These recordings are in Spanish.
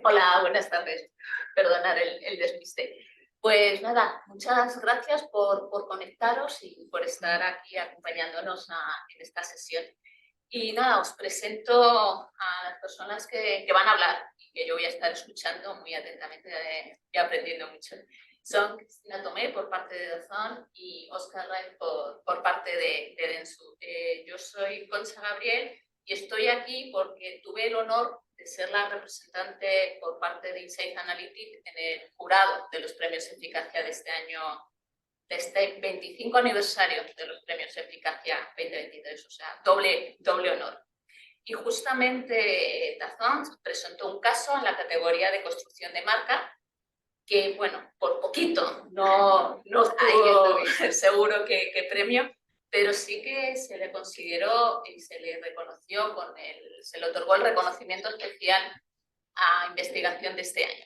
Hola, buenas tardes. Perdonad el despiste. Pues nada, muchas gracias por conectaros y por estar aquí acompañándonos en esta sesión. Y nada, os presento a las personas que van a hablar y que yo voy a estar escuchando muy atentamente y aprendiendo mucho. Son Cristina Tomé por parte de Dazón y Óscar Ray por parte de Dentsu. Yo soy Concha Gabriel y estoy aquí porque tuve el honor de ser la representante por parte de Insight Analytics en el jurado de los premios Eficacia de este año, de este 25 aniversario de los premios Eficacia 2023, o sea, doble honor. Y justamente Dazón presentó un caso en la categoría de construcción de marca que, bueno, por poquito no tuvo seguro que premio, pero sí que se le consideró y se le reconoció se le otorgó el reconocimiento especial a investigación de este año.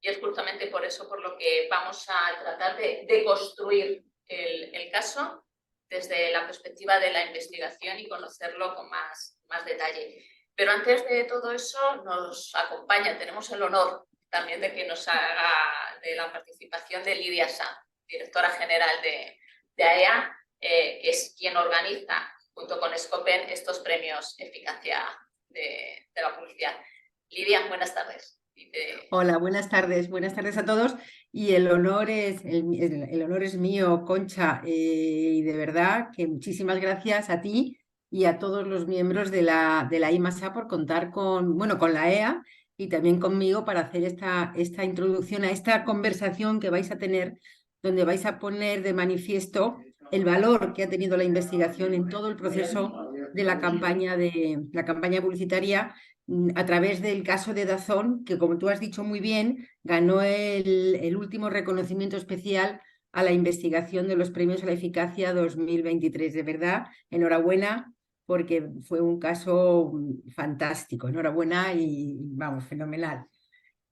Y es justamente por eso por lo que vamos a tratar de construir el caso desde la perspectiva de la investigación y conocerlo con más detalle. Pero antes de todo eso nos acompaña, tenemos el honor también de que nos haga de la participación de Lidia Sá, directora general de AEA, que es quien organiza junto con Scopen estos premios Eficacia de la publicidad. Lidia, buenas tardes. Hola, buenas tardes a todos. Y el honor el honor es mío, Concha, y de verdad que muchísimas gracias a ti y a todos los miembros de la IMASA por contar con la EA y también conmigo para hacer esta introducción a esta conversación que vais a tener, donde vais a poner de manifiesto el valor que ha tenido la investigación en todo el proceso de la campaña publicitaria a través del caso de Dazón, que como tú has dicho muy bien, ganó el último reconocimiento especial a la investigación de los premios a la eficacia 2023. De verdad, enhorabuena, porque fue un caso fantástico. Enhorabuena y vamos, fenomenal.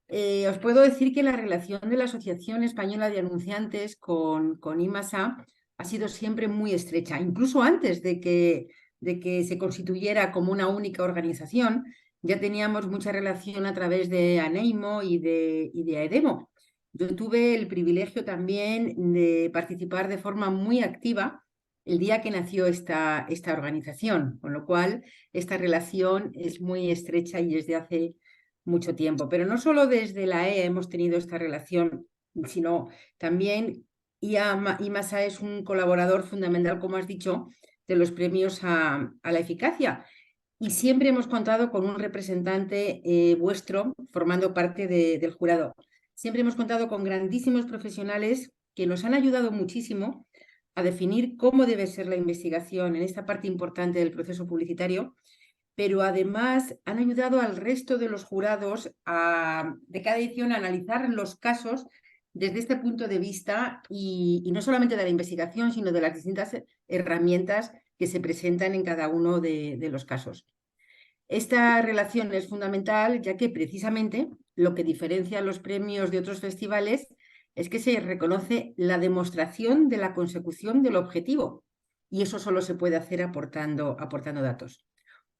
Os puedo decir que la relación de la Asociación Española de Anunciantes con IMASA ha sido siempre muy estrecha, incluso antes de que se constituyera como una única organización. Ya teníamos mucha relación a través de ANEIMO y de AEDEMO. Yo tuve el privilegio también de participar de forma muy activa el día que nació esta organización, con lo cual esta relación es muy estrecha y es de hace mucho tiempo. Pero no solo desde la EA hemos tenido esta relación, sino también IMASA es un colaborador fundamental, como has dicho, de los premios a la eficacia. Y siempre hemos contado con un representante vuestro formando parte del jurado. Siempre hemos contado con grandísimos profesionales que nos han ayudado muchísimo a definir cómo debe ser la investigación en esta parte importante del proceso publicitario, pero además han ayudado al resto de los jurados de cada edición a analizar los casos desde este punto de vista y no solamente de la investigación, sino de las distintas herramientas que se presentan en cada uno de los casos. Esta relación es fundamental, ya que precisamente lo que diferencia los premios de otros festivales es que se reconoce la demostración de la consecución del objetivo, y eso solo se puede hacer aportando datos.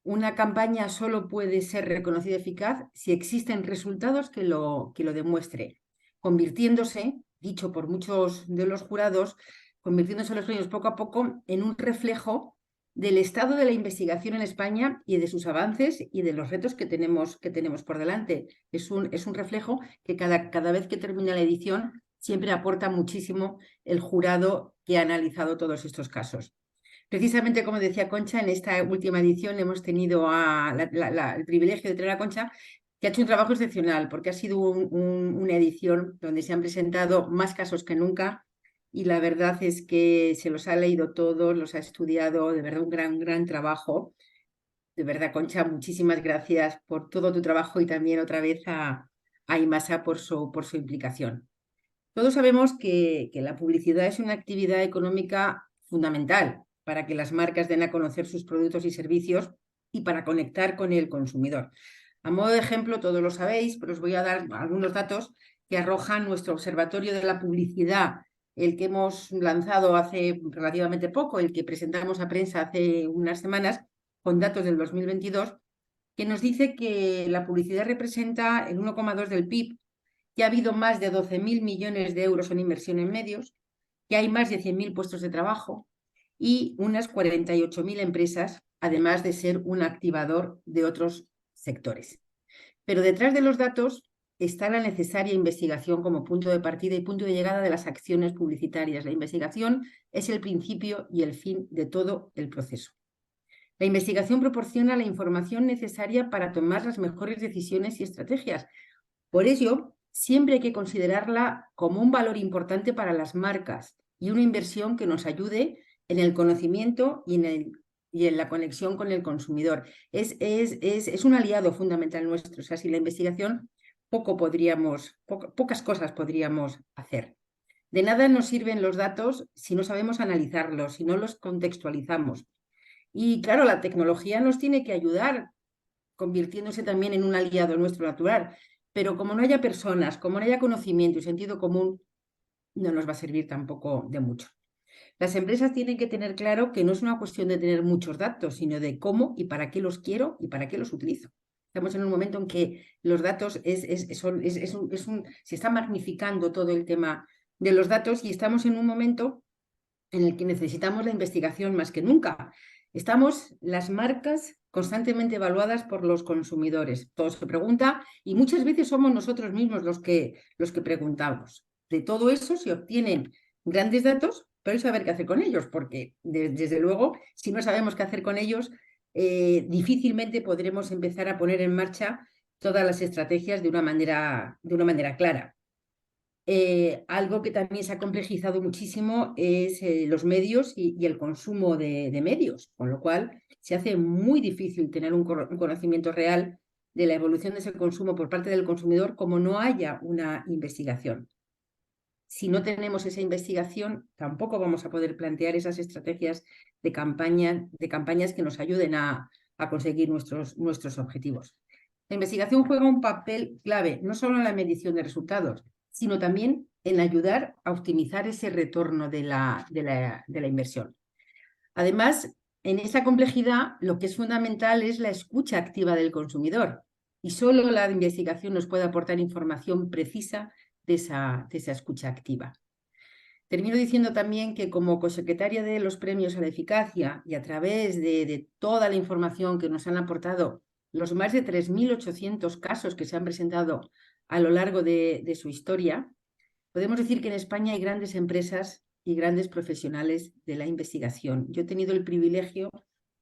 Una campaña solo puede ser reconocida eficaz si existen resultados que lo demuestre, convirtiéndose, dicho por muchos de los jurados, convirtiéndose los premios poco a poco en un reflejo del estado de la investigación en España y de sus avances y de los retos que tenemos por delante. Es un reflejo que cada vez que termina la edición siempre aporta muchísimo el jurado que ha analizado todos estos casos. Precisamente, como decía Concha, en esta última edición hemos tenido el privilegio de tener a Concha, que ha hecho un trabajo excepcional, porque ha sido una edición donde se han presentado más casos que nunca y la verdad es que se los ha leído todos, los ha estudiado, de verdad un gran trabajo. De verdad, Concha, muchísimas gracias por todo tu trabajo y también otra vez a IMASA por su implicación. Todos sabemos que la publicidad es una actividad económica fundamental para que las marcas den a conocer sus productos y servicios y para conectar con el consumidor. A modo de ejemplo, todos lo sabéis, pero os voy a dar algunos datos que arroja nuestro Observatorio de la Publicidad, el que hemos lanzado hace relativamente poco, el que presentamos a prensa hace unas semanas, con datos del 2022, que nos dice que la publicidad representa el 1,2 del PIB, que ha habido más de 12.000 millones de euros en inversión en medios, que hay más de 100.000 puestos de trabajo y unas 48.000 empresas, además de ser un activador de otros sectores. Pero detrás de los datos está la necesaria investigación como punto de partida y punto de llegada de las acciones publicitarias. La investigación es el principio y el fin de todo el proceso. La investigación proporciona la información necesaria para tomar las mejores decisiones y estrategias. Por ello, siempre hay que considerarla como un valor importante para las marcas y una inversión que nos ayude en el conocimiento y en la conexión con el consumidor. Es un aliado fundamental nuestro. O sea, sin la investigación, pocas cosas podríamos hacer. De nada nos sirven los datos si no sabemos analizarlos, si no los contextualizamos. Y claro, la tecnología nos tiene que ayudar, convirtiéndose también en un aliado nuestro natural. Pero como no haya personas, como no haya conocimiento y sentido común, no nos va a servir tampoco de mucho. Las empresas tienen que tener claro que no es una cuestión de tener muchos datos, sino de cómo y para qué los quiero y para qué los utilizo. Estamos en un momento en que los datos se está magnificando todo el tema de los datos y estamos en un momento en el que necesitamos la investigación más que nunca. Estamos las marcas constantemente evaluadas por los consumidores. Todo se pregunta y muchas veces somos nosotros mismos los que preguntamos. De todo eso se obtienen grandes datos, pero hay que saber qué hacer con ellos, porque desde luego, si no sabemos qué hacer con ellos, difícilmente podremos empezar a poner en marcha todas las estrategias de una manera clara. Algo que también se ha complejizado muchísimo es los medios y el consumo de medios, con lo cual se hace muy difícil tener un conocimiento real de la evolución de ese consumo por parte del consumidor como no haya una investigación. Si no tenemos esa investigación, tampoco vamos a poder plantear esas estrategias de campañas que nos ayuden a conseguir nuestros objetivos. La investigación juega un papel clave, no solo en la medición de resultados, sino también en ayudar a optimizar ese retorno de la inversión. Además, en esa complejidad, lo que es fundamental es la escucha activa del consumidor y solo la investigación nos puede aportar información precisa de esa escucha activa. Termino diciendo también que como cosecretaria de los premios a la eficacia y a través de toda la información que nos han aportado los más de 3.800 casos que se han presentado a lo largo de su historia, podemos decir que en España hay grandes empresas y grandes profesionales de la investigación. Yo he tenido el privilegio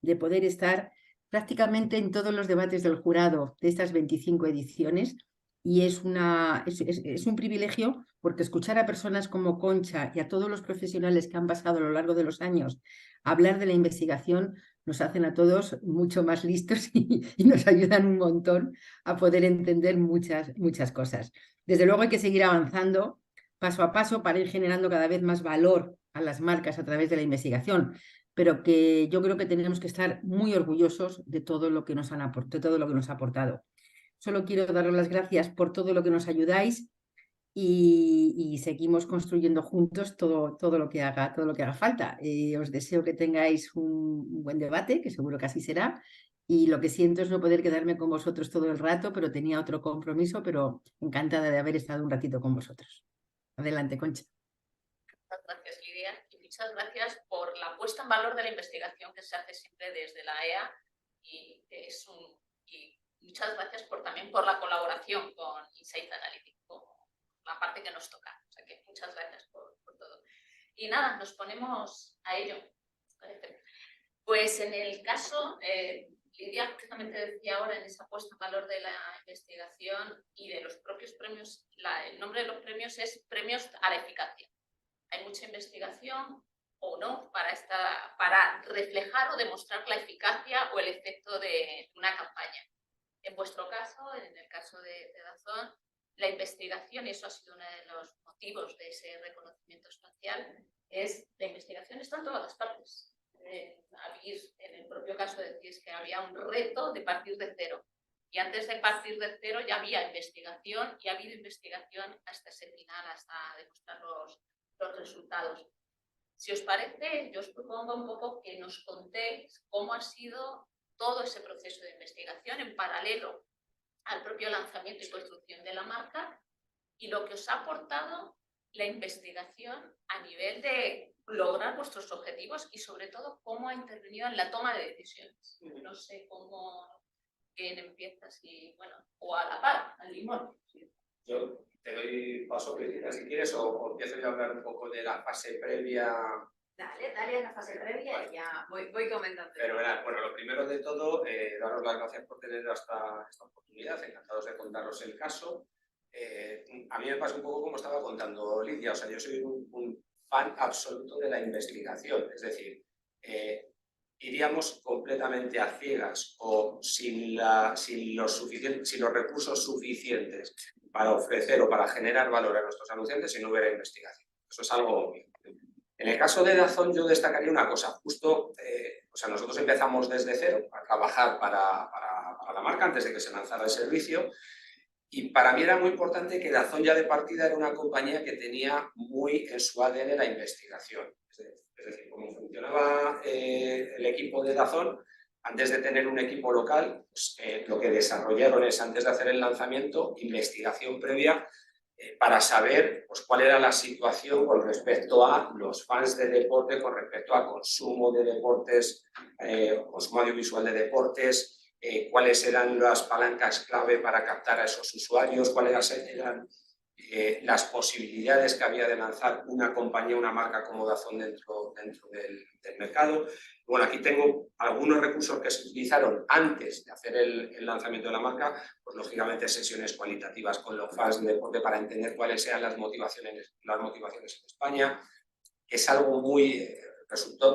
de poder estar prácticamente en todos los debates del jurado de estas 25 ediciones y es un privilegio porque escuchar a personas como Concha y a todos los profesionales que han pasado a lo largo de los años hablar de la investigación nos hacen a todos mucho más listos y nos ayudan un montón a poder entender muchas cosas. Desde luego hay que seguir avanzando paso a paso para ir generando cada vez más valor a las marcas a través de la investigación, pero que yo creo que tenemos que estar muy orgullosos de todo lo que nos ha aportado. Solo quiero daros las gracias por todo lo que nos ayudáis y seguimos construyendo juntos todo lo que haga falta. Os deseo que tengáis un buen debate, que seguro que así será. Y lo que siento es no poder quedarme con vosotros todo el rato, pero tenía otro compromiso, pero encantada de haber estado un ratito con vosotros. Adelante, Concha. Muchas gracias, Lidia, y muchas gracias por la puesta en valor de la investigación que se hace siempre desde la EA y muchas gracias también por la colaboración con Insight Analytics, por la parte que nos toca. O sea que muchas gracias por todo. Y nada, nos ponemos a ello. Pues en el caso, Lidia justamente decía ahora en esa puesta en valor de la investigación y de los propios premios, el nombre de los premios es Premios a la Eficacia. Hay mucha investigación o no para reflejar o demostrar la eficacia o el efecto de una campaña. En vuestro caso, en el caso de Dazón, la investigación, y eso ha sido uno de los motivos de ese reconocimiento espacial, la investigación está en todas las partes. En el propio caso decís que había un reto de partir de cero. Y antes de partir de cero ya había investigación y ha habido investigación hasta ese final, hasta demostrar los resultados. Si os parece, yo os propongo un poco que nos contéis cómo ha sido todo ese proceso de investigación en paralelo al propio lanzamiento y construcción de la marca, y lo que os ha aportado la investigación a nivel de lograr vuestros objetivos y sobre todo cómo ha intervenido en la toma de decisiones. No sé quién empieza, si, bueno, o a la par, al limón. Yo te doy paso, Cristina, si quieres, o empiezo yo a hablar un poco de la fase previa. Dale a la fase previa, Vale. y ya voy comentando. Pero bueno, lo primero de todo, daros las gracias por tener esta oportunidad, encantados de contaros el caso. A mí me pasa un poco como estaba contando Lidia, o sea, yo soy un fan absoluto de la investigación, es decir, iríamos completamente a ciegas o sin los recursos suficientes para ofrecer o para generar valor a nuestros anunciantes si no hubiera investigación. Eso es algo obvio. En el caso de Dazón yo destacaría una cosa, justo, o sea, nosotros empezamos desde cero a trabajar para la marca antes de que se lanzara el servicio, y para mí era muy importante que Dazón ya de partida era una compañía que tenía muy en su ADN la investigación. Es decir, cómo funcionaba el equipo de Dazón, antes de tener un equipo local, pues, lo que desarrollaron es, antes de hacer el lanzamiento, investigación previa para saber pues, cuál era la situación con respecto a los fans de deporte, con respecto a consumo de deportes, consumo audiovisual de deportes, cuáles eran las palancas clave para captar a esos usuarios, cuáles eran las posibilidades que había de lanzar una compañía, una marca como Dazón dentro del mercado. Bueno, aquí tengo algunos recursos que se utilizaron antes de hacer el lanzamiento de la marca, pues lógicamente sesiones cualitativas con los fans de deporte para entender cuáles eran las motivaciones en España. Es algo muy...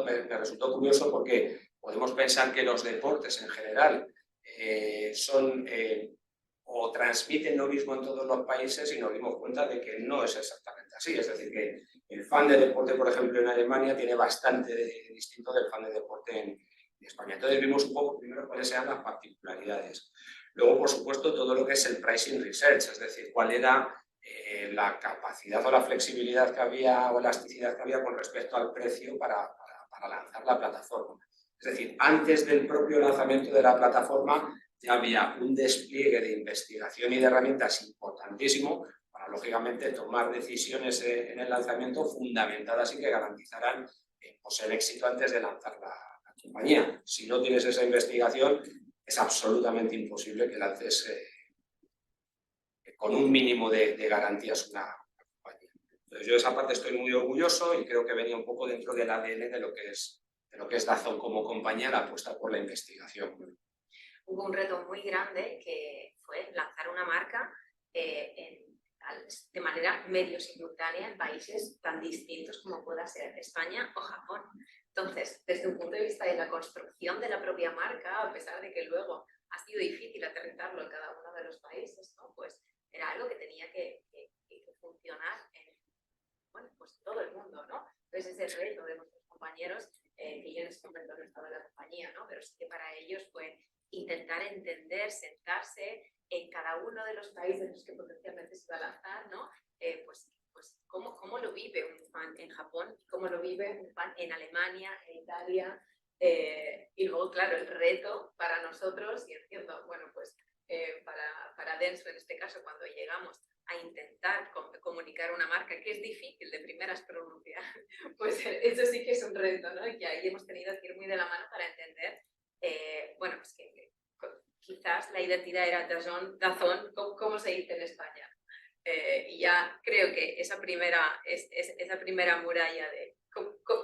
me resultó curioso porque podemos pensar que los deportes en general son... o transmiten lo mismo en todos los países, y nos dimos cuenta de que no es exactamente así. Es decir, que el fan de deporte, por ejemplo, en Alemania tiene bastante distinto del fan de deporte en España. Entonces vimos un poco primero cuáles eran las particularidades. Luego, por supuesto, todo lo que es el pricing research, es decir, cuál era la capacidad o la flexibilidad que había o elasticidad que había con respecto al precio para lanzar la plataforma. Es decir, antes del propio lanzamiento de la plataforma ya había un despliegue de investigación y de herramientas importantísimo para, lógicamente, tomar decisiones en el lanzamiento fundamentadas y que garantizaran pues el éxito antes de lanzar la compañía. Si no tienes esa investigación, es absolutamente imposible que lances con un mínimo de garantías una compañía. Entonces, yo de esa parte estoy muy orgulloso y creo que venía un poco dentro del ADN de lo que es Dazón como compañía, la apuesta por la investigación. Hubo un reto muy grande que fue lanzar una marca de manera medio simultánea en países tan distintos como pueda ser España o Japón. Entonces, desde un punto de vista de la construcción de la propia marca, a pesar de que luego ha sido difícil aterrizarlo en cada uno de los países, ¿no? Pues era algo que tenía que funcionar en pues todo el mundo, ¿no? Entonces, ese reto de nuestros compañeros, que yo en ese momento no estaba en la compañía, ¿no? Pero sí que para ellos fue intentar entender, sentarse en cada uno de los países en los que potencialmente se va a lanzar, ¿no? Pues cómo lo vive un fan en Japón, cómo lo vive un fan en Alemania, en Italia, y luego, claro, el reto para nosotros, y entiendo, bueno, pues para Dentsu en este caso, cuando llegamos a intentar comunicar una marca que es difícil de primeras pronunciar, pues eso sí que es un reto, ¿no? Y ahí hemos tenido que ir muy de la mano para entender bueno, pues que quizás la identidad era Dazón, ¿cómo se dice en España? Y ya creo que esa primera muralla de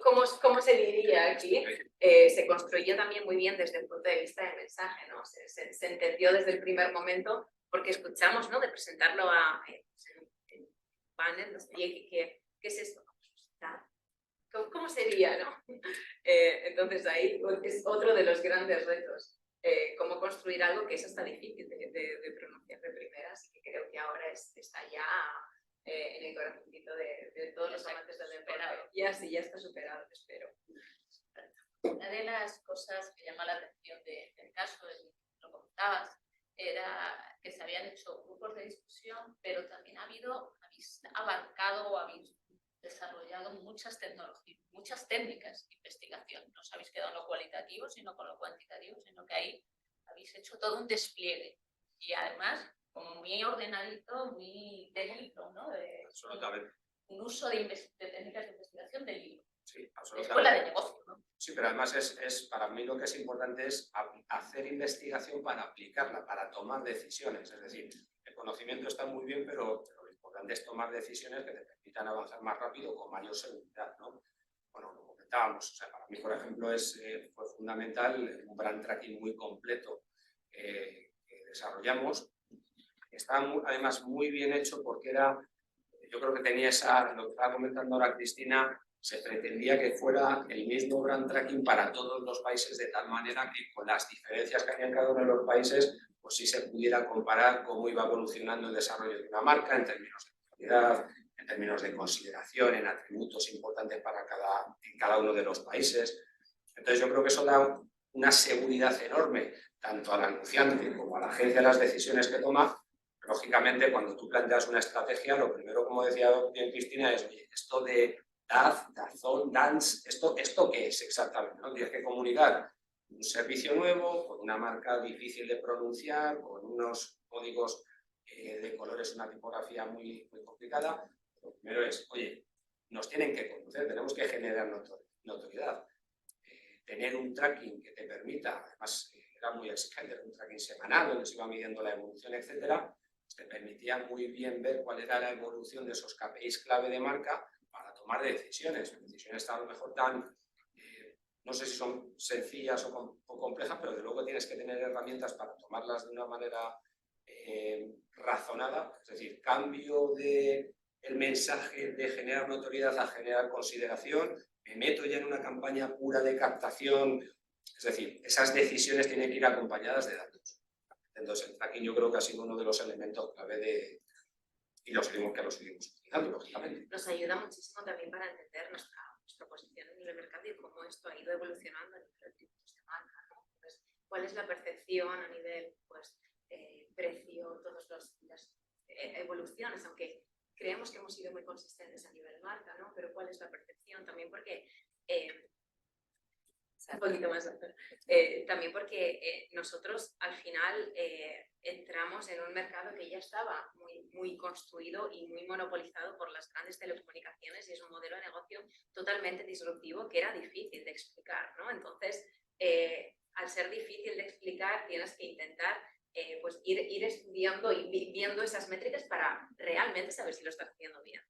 ¿cómo se diría aquí? Se construyó también muy bien desde el punto de vista del mensaje, ¿no? Se entendió desde el primer momento, porque escuchamos, ¿no? De presentarlo en panel, no sé, ¿qué es esto? ¿Cómo sería, no? Entonces ahí es otro de los grandes retos, cómo construir algo que es hasta difícil de pronunciar de primeras, y que creo que ahora está ya en el corazoncito de todos los amantes del deporte. Ya está superado, espero. Una de las cosas que llama la atención del caso, lo comentabas, era que se habían hecho grupos de discusión, pero también habéis abarcado o habéis desarrollado muchas tecnologías, muchas técnicas de investigación. No os habéis quedado en lo cualitativo, sino con lo cuantitativo, sino que ahí habéis hecho todo un despliegue. Y además, como muy ordenadito, muy técnico, ¿no? Absolutamente. Un uso de técnicas de investigación del libro. Sí, De absolutamente. escuela de negocio, ¿no? Sí, pero además para mí lo que es importante es hacer investigación para aplicarla, para tomar decisiones. Es decir, el conocimiento está muy bien, pero lo importante es tomar decisiones que te permitan avanzar más rápido con mayor seguridad, ¿no? Bueno, lo comentábamos, o sea, para mí, por ejemplo, fue fundamental un brand tracking muy completo que desarrollamos. Estaba además muy bien hecho porque yo creo que tenía lo que estaba comentando ahora Cristina, se pretendía que fuera el mismo brand tracking para todos los países, de tal manera que con las diferencias que había cada uno de los países, pues sí se pudiera comparar cómo iba evolucionando el desarrollo de una marca en términos de calidad, en términos de consideración, en atributos importantes en cada uno de los países. Entonces yo creo que eso da una seguridad enorme, tanto al anunciante como a la agencia de las decisiones que toma. Lógicamente, cuando tú planteas una estrategia, lo primero, como decía bien Cristina, es, oye, esto de Dazón, Dance, ¿esto qué es exactamente? ¿No? Tienes que comunicar un servicio nuevo, con una marca difícil de pronunciar, con unos códigos de colores, una tipografía muy, muy complicada. Lo primero es, oye, nos tienen que conocer, tenemos que generar notoriedad. Tener un tracking que te permita, además era muy exigente, era un tracking semanal donde se iba midiendo la evolución, etcétera, te permitía muy bien ver cuál era la evolución de esos KPIs clave de marca para tomar decisiones. Decisiones a lo mejor no sé si son sencillas o complejas, pero de luego tienes que tener herramientas para tomarlas de una manera razonada. Es decir, cambio del mensaje de generar notoriedad a generar consideración, me meto ya en una campaña pura de captación. Es decir, esas decisiones tienen que ir acompañadas de datos. Entonces, el tracking yo creo que ha sido uno de los elementos clave y lo seguimos utilizando, lógicamente. Nos ayuda muchísimo también para entender nuestra posición en el mercado y cómo esto ha ido evolucionando a nivel de tipos de marca, ¿no? Pues, cuál es la percepción a nivel pues, precio, todas las evoluciones, aunque creemos que hemos sido muy consistentes a nivel marca, ¿no? Pero cuál es la percepción también porque un poquito más también porque nosotros al final entramos en un mercado que ya estaba muy construido y muy monopolizado por las grandes telecomunicaciones y es un modelo de negocio totalmente disruptivo que era difícil de explicar, ¿no? Entonces, al ser difícil de explicar, tienes que intentar pues ir estudiando y viendo esas métricas para realmente saber si lo estás haciendo bien.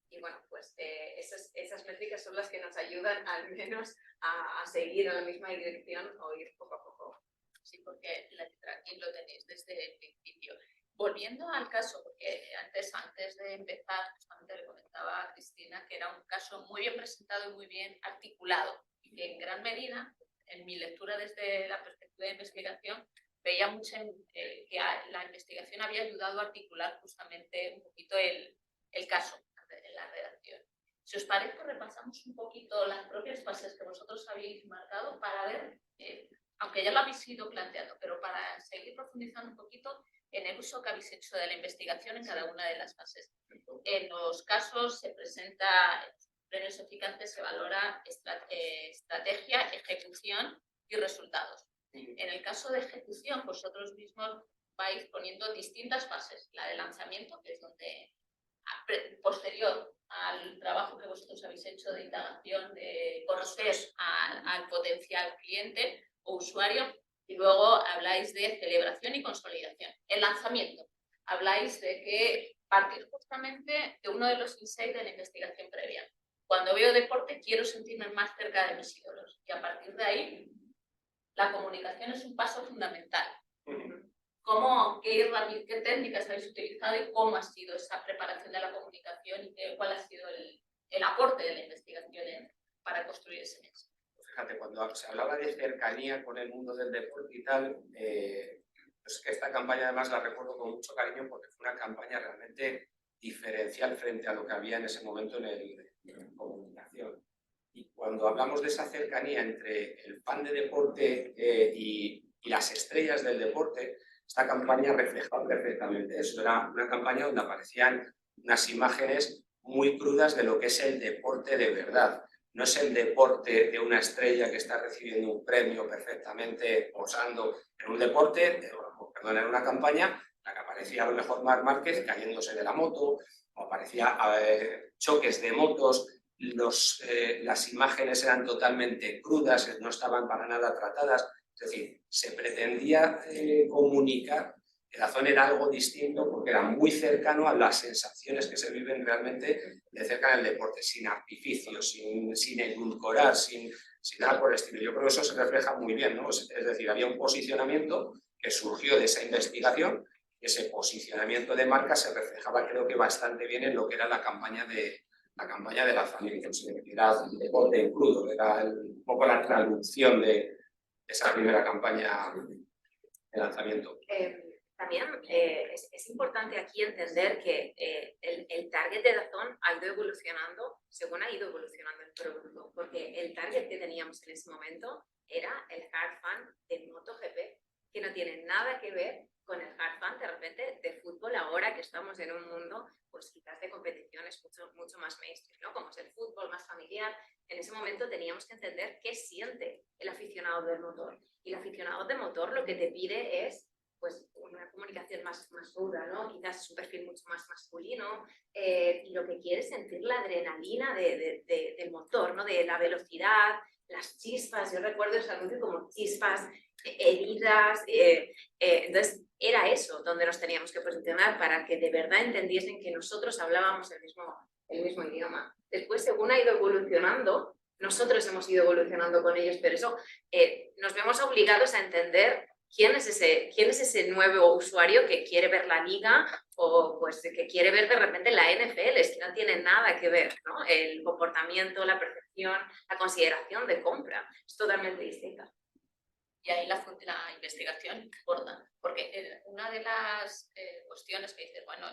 Y bueno, pues esas métricas son las que nos ayudan al menos a seguir en la misma dirección o ir poco a poco. Sí, porque el tracking lo tenéis desde el principio. Volviendo al caso, porque antes de empezar, justamente le comentaba a Cristina que era un caso muy bien presentado y muy bien articulado. Y que en gran medida, en mi lectura desde la perspectiva de investigación, veía mucho que la investigación había ayudado a articular justamente un poquito el caso en la redacción. Si os parece, repasamos un poquito las propias fases que vosotros habéis marcado para ver, aunque ya lo habéis ido planteando, pero para seguir profundizando un poquito en el uso que habéis hecho de la investigación en cada una de las fases. En los casos se presenta premios eficaces, se valora estrategia, ejecución y resultados. En el caso de ejecución, vosotros mismos vais poniendo distintas fases. La de lanzamiento, que es donde posterior al trabajo que vosotros habéis hecho de indagación, de conocer al potencial cliente o usuario, y luego habláis de celebración y consolidación. El lanzamiento, habláis de que partir justamente de uno de los insights de la investigación previa. Cuando veo deporte quiero sentirme más cerca de mis ídolos y a partir de ahí la comunicación es un paso fundamental. ¿Qué técnicas habéis utilizado y cómo ha sido esa preparación de la comunicación y cuál ha sido el aporte de la investigación para construir ese nexo? Fíjate, cuando se hablaba de cercanía con el mundo del deporte y tal, pues que esta campaña además la recuerdo con mucho cariño porque fue una campaña realmente diferencial frente a lo que había en ese momento en comunicación. Y cuando hablamos de esa cercanía entre el fan de deporte y las estrellas del deporte, esta campaña reflejaba perfectamente eso. Era una campaña donde aparecían unas imágenes muy crudas de lo que es el deporte de verdad. No es el deporte de una estrella que está recibiendo un premio perfectamente posando en un deporte, perdón, en una campaña, en la que aparecía a lo mejor Marc Márquez cayéndose de la moto, o aparecía choques de motos, las imágenes eran totalmente crudas, no estaban para nada tratadas, es decir, se pretendía comunicar que DAZN era algo distinto porque era muy cercano a las sensaciones que se viven realmente de cerca en el deporte, sin artificios, sin edulcorar, sin nada por el estilo. Yo creo que eso se refleja muy bien, ¿no? Es decir, había un posicionamiento que surgió de esa investigación y ese posicionamiento de marca se reflejaba, creo que bastante bien en lo que era la campaña de lanzamiento. Era el deporte en crudo, era un poco la traducción de esa primera campaña de lanzamiento. También es importante aquí entender que el target de DAZN ha ido evolucionando según ha ido evolucionando el producto, porque el target que teníamos en ese momento era el hard fan de MotoGP, que no tiene nada que ver con el hard fan de repente de fútbol ahora que estamos en un mundo pues quizás de competiciones mucho más mainstream, ¿no? Como es el fútbol más familiar. En ese momento teníamos que entender qué siente el aficionado del motor, y el aficionado del motor lo que te pide es pues una comunicación más ruda, ¿no? Quizás es un perfil mucho más masculino, y lo que quiere es sentir la adrenalina del motor, ¿no? De la velocidad, las chispas. Yo recuerdo ese anuncio como chispas, heridas, entonces era eso donde nos teníamos que posicionar para que de verdad entendiesen que nosotros hablábamos el mismo idioma. Después, según ha ido evolucionando, nosotros hemos ido evolucionando con ellos, pero eso nos vemos obligados a entender quién es ese nuevo usuario que quiere ver la liga o pues que quiere ver de repente la NFL, es que no tiene nada que ver, ¿no? El comportamiento, la percepción, la consideración de compra es totalmente distinta. Y ahí la investigación importa, porque una de las cuestiones que dices, bueno,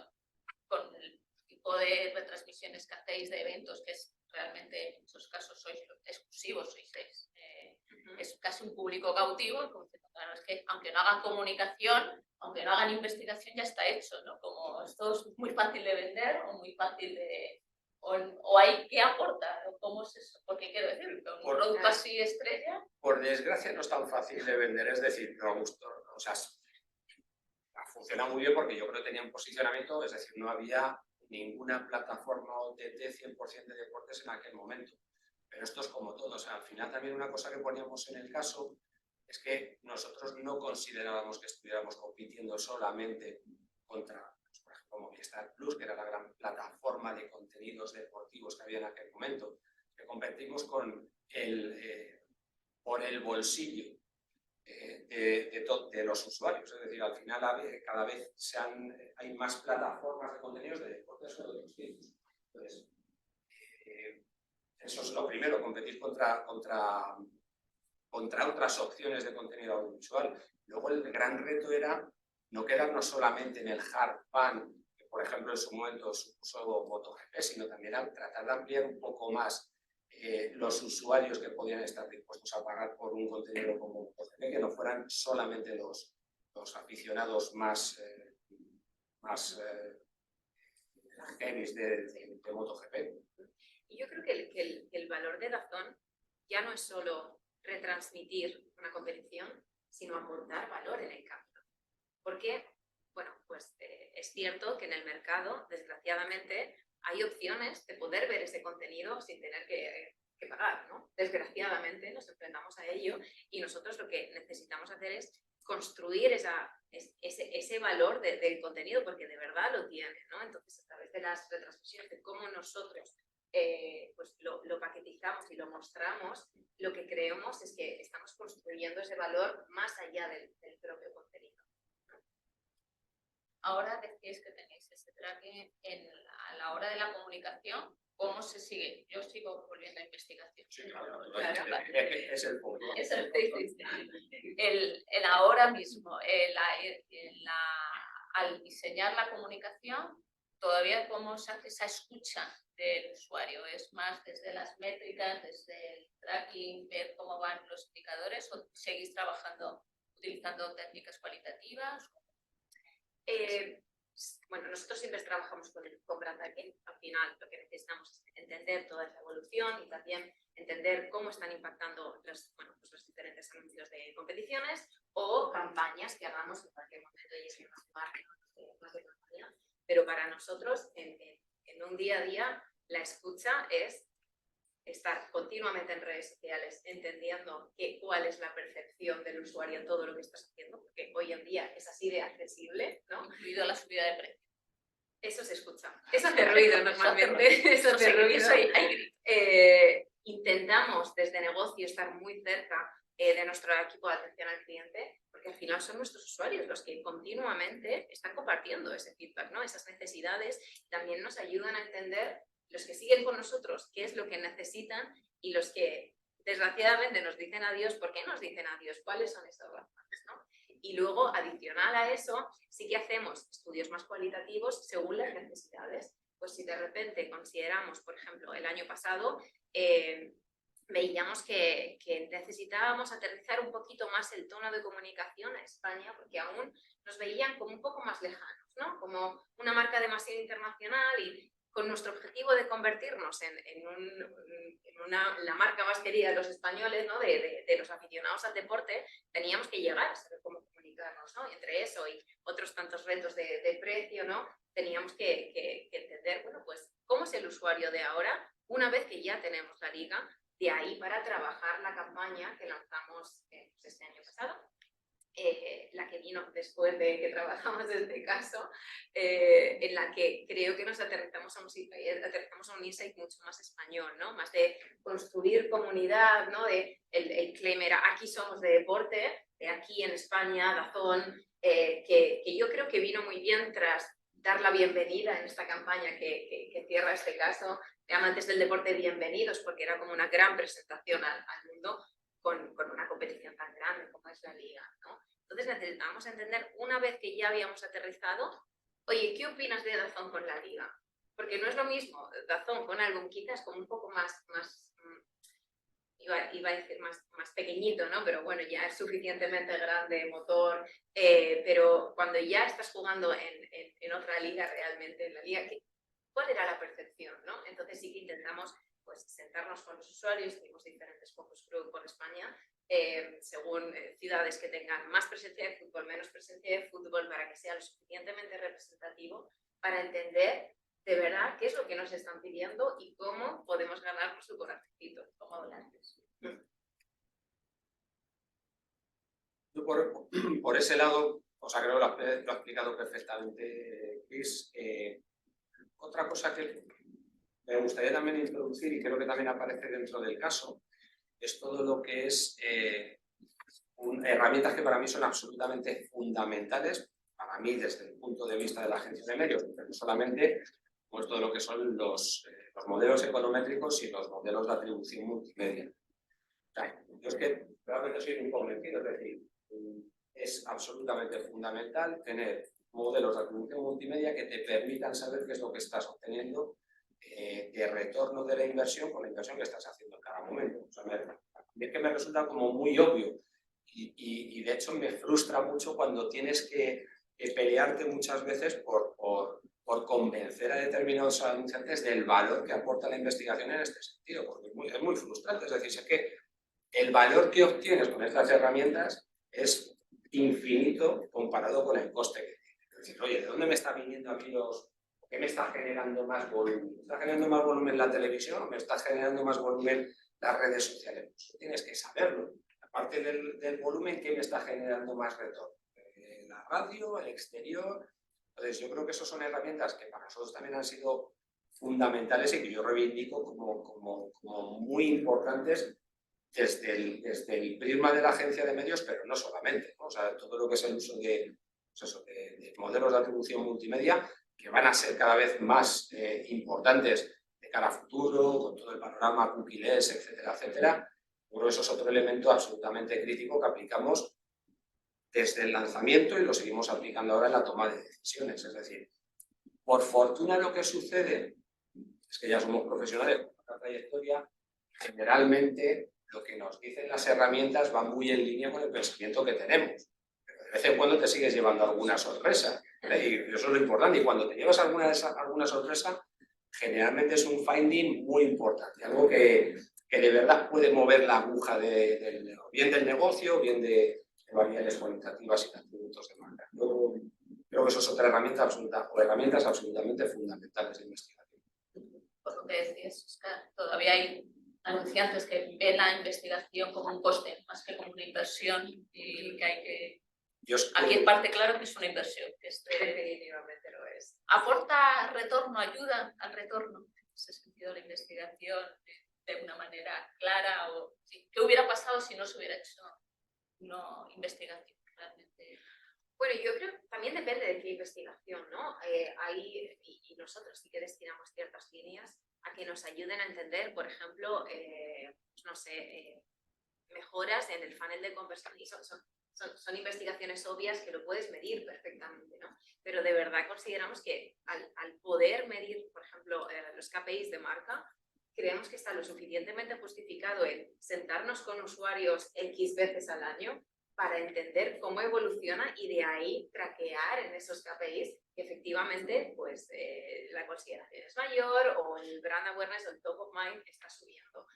con el tipo de retransmisiones que hacéis de eventos, que es realmente en muchos casos sois exclusivos, es casi un público cautivo, como claro, es que aunque no hagan comunicación, aunque no hagan investigación, ya está hecho, ¿no? Como esto es muy fácil de vender o muy fácil de... O hay que aportar, o cómo es eso, porque quiero decir, un producto así estrella... Por desgracia no es tan fácil de vender, es decir, no gusto, o sea, funciona muy bien porque yo creo que tenían posicionamiento, es decir, no había ninguna plataforma OTT 100% de deportes en aquel momento. Pero esto es como todo, o sea, al final también una cosa que poníamos en el caso es que nosotros no considerábamos que estuviéramos compitiendo solamente contra, pues, por ejemplo, Movistar Plus, que era la gran plataforma de contenidos deportivos que había en aquel momento, que competimos con por el bolsillo de los usuarios. Es decir, al final cada vez hay más plataformas de contenidos de deportes o de otros tipos. Entonces, eso es lo primero, competir contra otras opciones de contenido audiovisual. Luego el gran reto era no quedarnos solamente en el hard fan, que por ejemplo en su momento supuso MotoGP, sino también tratar de ampliar un poco más los usuarios que podían estar dispuestos a pagar por un contenido como MotoGP, que no fueran solamente los aficionados más heavies de MotoGP. Y yo creo que el valor de DAZN ya no es solo retransmitir una competición, sino aportar valor en el campo. Porque, bueno, pues es cierto que en el mercado, desgraciadamente, hay opciones de poder ver ese contenido sin tener que pagar, ¿no? Desgraciadamente nos enfrentamos a ello y nosotros lo que necesitamos hacer es construir ese valor del contenido, porque de verdad lo tiene, ¿no? Entonces, a través de las retransmisiones, de cómo nosotros pues lo paquetizamos y lo mostramos, lo que creemos es que estamos construyendo ese valor más allá del propio contenido. Ahora decís que tenéis ese tracking a la hora de la comunicación. ¿Cómo se sigue? Yo sigo volviendo a investigación. Sí, claro. Es el punto. Es el ahora mismo, al diseñar la comunicación, todavía cómo se hace esa escucha del usuario. ¿Es más desde las métricas, desde el tracking, ver cómo van los indicadores, o seguís trabajando utilizando técnicas cualitativas? bueno, nosotros siempre trabajamos con brand tracking. Al final lo que necesitamos es entender toda esa evolución y también entender cómo están impactando los diferentes anuncios de competiciones o campañas que hagamos en cualquier momento y es más de campaña. Pero para nosotros, en un día a día, la escucha es estar continuamente en redes sociales, entendiendo cuál es la percepción del usuario en todo lo que estás haciendo, porque hoy en día es así de accesible, ¿no? Incluido la subida de precio. Eso se escucha. Eso hace ruido normalmente. Eso hace ruido. Intentamos desde negocio estar muy cerca de nuestro equipo de atención al cliente, porque al final son nuestros usuarios los que continuamente están compartiendo ese feedback, ¿no? Esas necesidades, también nos ayudan a entender los que siguen con nosotros qué es lo que necesitan y los que desgraciadamente nos dicen adiós, ¿por qué nos dicen adiós? ¿Cuáles son esas razones, ¿no? Y luego, adicional a eso, sí que hacemos estudios más cualitativos según las necesidades. Pues si de repente consideramos, por ejemplo, el año pasado, veíamos que necesitábamos aterrizar un poquito más el tono de comunicación a España, porque aún nos veían como un poco más lejanos, ¿no? Como una marca demasiado internacional y con nuestro objetivo de convertirnos en la marca más querida de los españoles, ¿no? de los aficionados al deporte, teníamos que llegar a saber cómo comunicarnos, ¿no? Y entre eso y otros tantos retos de precio, ¿no? Teníamos que entender, bueno, pues, cómo es el usuario de ahora, una vez que ya tenemos la liga, de ahí para trabajar la campaña que lanzamos este año pasado. La que vino después de que trabajamos este caso, en la que creo que nos aterrizamos a un insight mucho más español, ¿no? Más de construir comunidad, ¿no? El claim era aquí somos de deporte, de aquí en España, DAZN, que yo creo que vino muy bien tras dar la bienvenida en esta campaña que cierra este caso de amantes del deporte bienvenidos, porque era como una gran presentación al mundo con una competición tan grande como es la liga, ¿no? Entonces necesitamos entender, una vez que ya habíamos aterrizado, oye, ¿qué opinas de DAZN con la liga? Porque no es lo mismo DAZN con algo quizás como un poco más iba a decir más pequeñito, ¿no? Pero bueno, ya es suficientemente grande, motor, pero cuando ya estás jugando en otra liga realmente, en la liga, ¿cuál era la percepción, ¿no? Entonces sí que intentamos pues sentarnos con los usuarios, tenemos diferentes focus group por España, según ciudades que tengan más presencia de fútbol, menos presencia de fútbol, para que sea lo suficientemente representativo para entender de verdad qué es lo que nos están pidiendo y cómo podemos ganar su corazoncito como donantes. Yo por ese lado, o sea, creo que lo ha explicado perfectamente Chris. Otra cosa que me gustaría también introducir, y creo que también aparece dentro del caso, es todo lo que es herramientas que para mí son absolutamente fundamentales, para mí desde el punto de vista de la agencia de medios, pero no solamente, pues todo lo que son los modelos econométricos y los modelos de atribución multimedia. O sea, yo es que realmente soy un convencido, es decir, es absolutamente fundamental tener modelos de atribución multimedia que te permitan saber qué es lo que estás obteniendo de retorno de la inversión con la inversión que estás haciendo en cada momento. O sea, es que me resulta como muy obvio y de hecho me frustra mucho cuando tienes que pelearte muchas veces por convencer a determinados anunciantes del valor que aporta la investigación en este sentido, porque es muy frustrante. Es decir, es que el valor que obtienes con estas herramientas es infinito comparado con el coste que tiene. Es decir, oye, ¿de dónde me está viniendo a mí ¿qué me está generando más volumen? ¿Me está generando más volumen la televisión o me está generando más volumen las redes sociales? Pues tienes que saberlo. Aparte del volumen, ¿qué me está generando más retorno? La radio, el exterior. Entonces, yo creo que esas son herramientas que para nosotros también han sido fundamentales y que yo reivindico como muy importantes desde el prisma de la agencia de medios, pero no solamente, ¿no? O sea, todo lo que es el uso de modelos de atribución multimedia, que van a ser cada vez más importantes de cara a futuro, con todo el panorama cookies, etcétera, etcétera. Bueno, eso es otro elemento absolutamente crítico que aplicamos desde el lanzamiento y lo seguimos aplicando ahora en la toma de decisiones. Es decir, por fortuna lo que sucede es que ya somos profesionales con una trayectoria, generalmente lo que nos dicen las herramientas va muy en línea con el pensamiento que tenemos. Pero de vez en cuando te sigues llevando alguna sorpresa, ¿vale? Y eso es lo importante. Y cuando te llevas alguna sorpresa, generalmente es un finding muy importante, algo que de verdad puede mover la aguja bien del negocio, bien de variables cualitativas y de atributos de marca. Yo creo que eso es otra herramientas absolutamente fundamentales de investigación. Por lo que decías, Oscar, todavía hay anunciantes que ven la investigación como un coste más que como una inversión y que hay que... Aquí en parte claro que es una inversión, que Definitivamente lo es. aporta retorno, ayuda al retorno, en ese sentido la investigación de una manera clara, o sí, ¿qué hubiera pasado si no se hubiera hecho una investigación realmente? Bueno, yo creo que también depende de qué investigación, ¿no? Ahí, y nosotros sí que destinamos ciertas líneas a que nos ayuden a entender, por ejemplo, pues no sé, mejoras en el funnel de conversión. Y son investigaciones obvias que lo puedes medir perfectamente, ¿no? Pero de verdad consideramos que al poder medir, por ejemplo, los KPIs de marca, creemos que está lo suficientemente justificado en sentarnos con usuarios X veces al año para entender cómo evoluciona y de ahí traquear en esos KPIs que efectivamente pues, la consideración es mayor o el brand awareness o el top of mind está subiendo.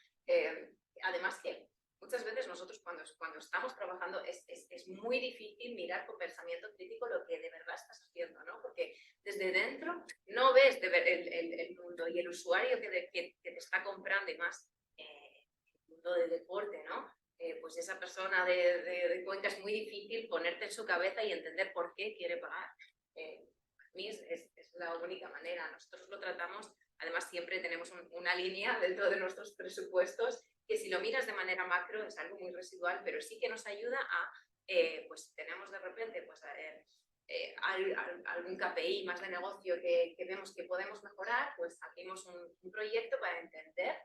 Además que muchas veces nosotros cuando estamos trabajando es muy difícil mirar con pensamiento crítico lo que de verdad estás haciendo, ¿no? Porque desde dentro no ves el mundo y el usuario que te está comprando y más el mundo del deporte, ¿no? Pues esa persona de Cuenca es muy difícil ponerte en su cabeza y entender por qué quiere pagar. Para mí es la única manera. Nosotros lo tratamos, además siempre tenemos una línea dentro de nuestros presupuestos que si lo miras de manera macro es algo muy residual, pero sí que nos ayuda a, pues tenemos de repente pues, algún KPI más de negocio que vemos que podemos mejorar, pues hacemos un proyecto para entender,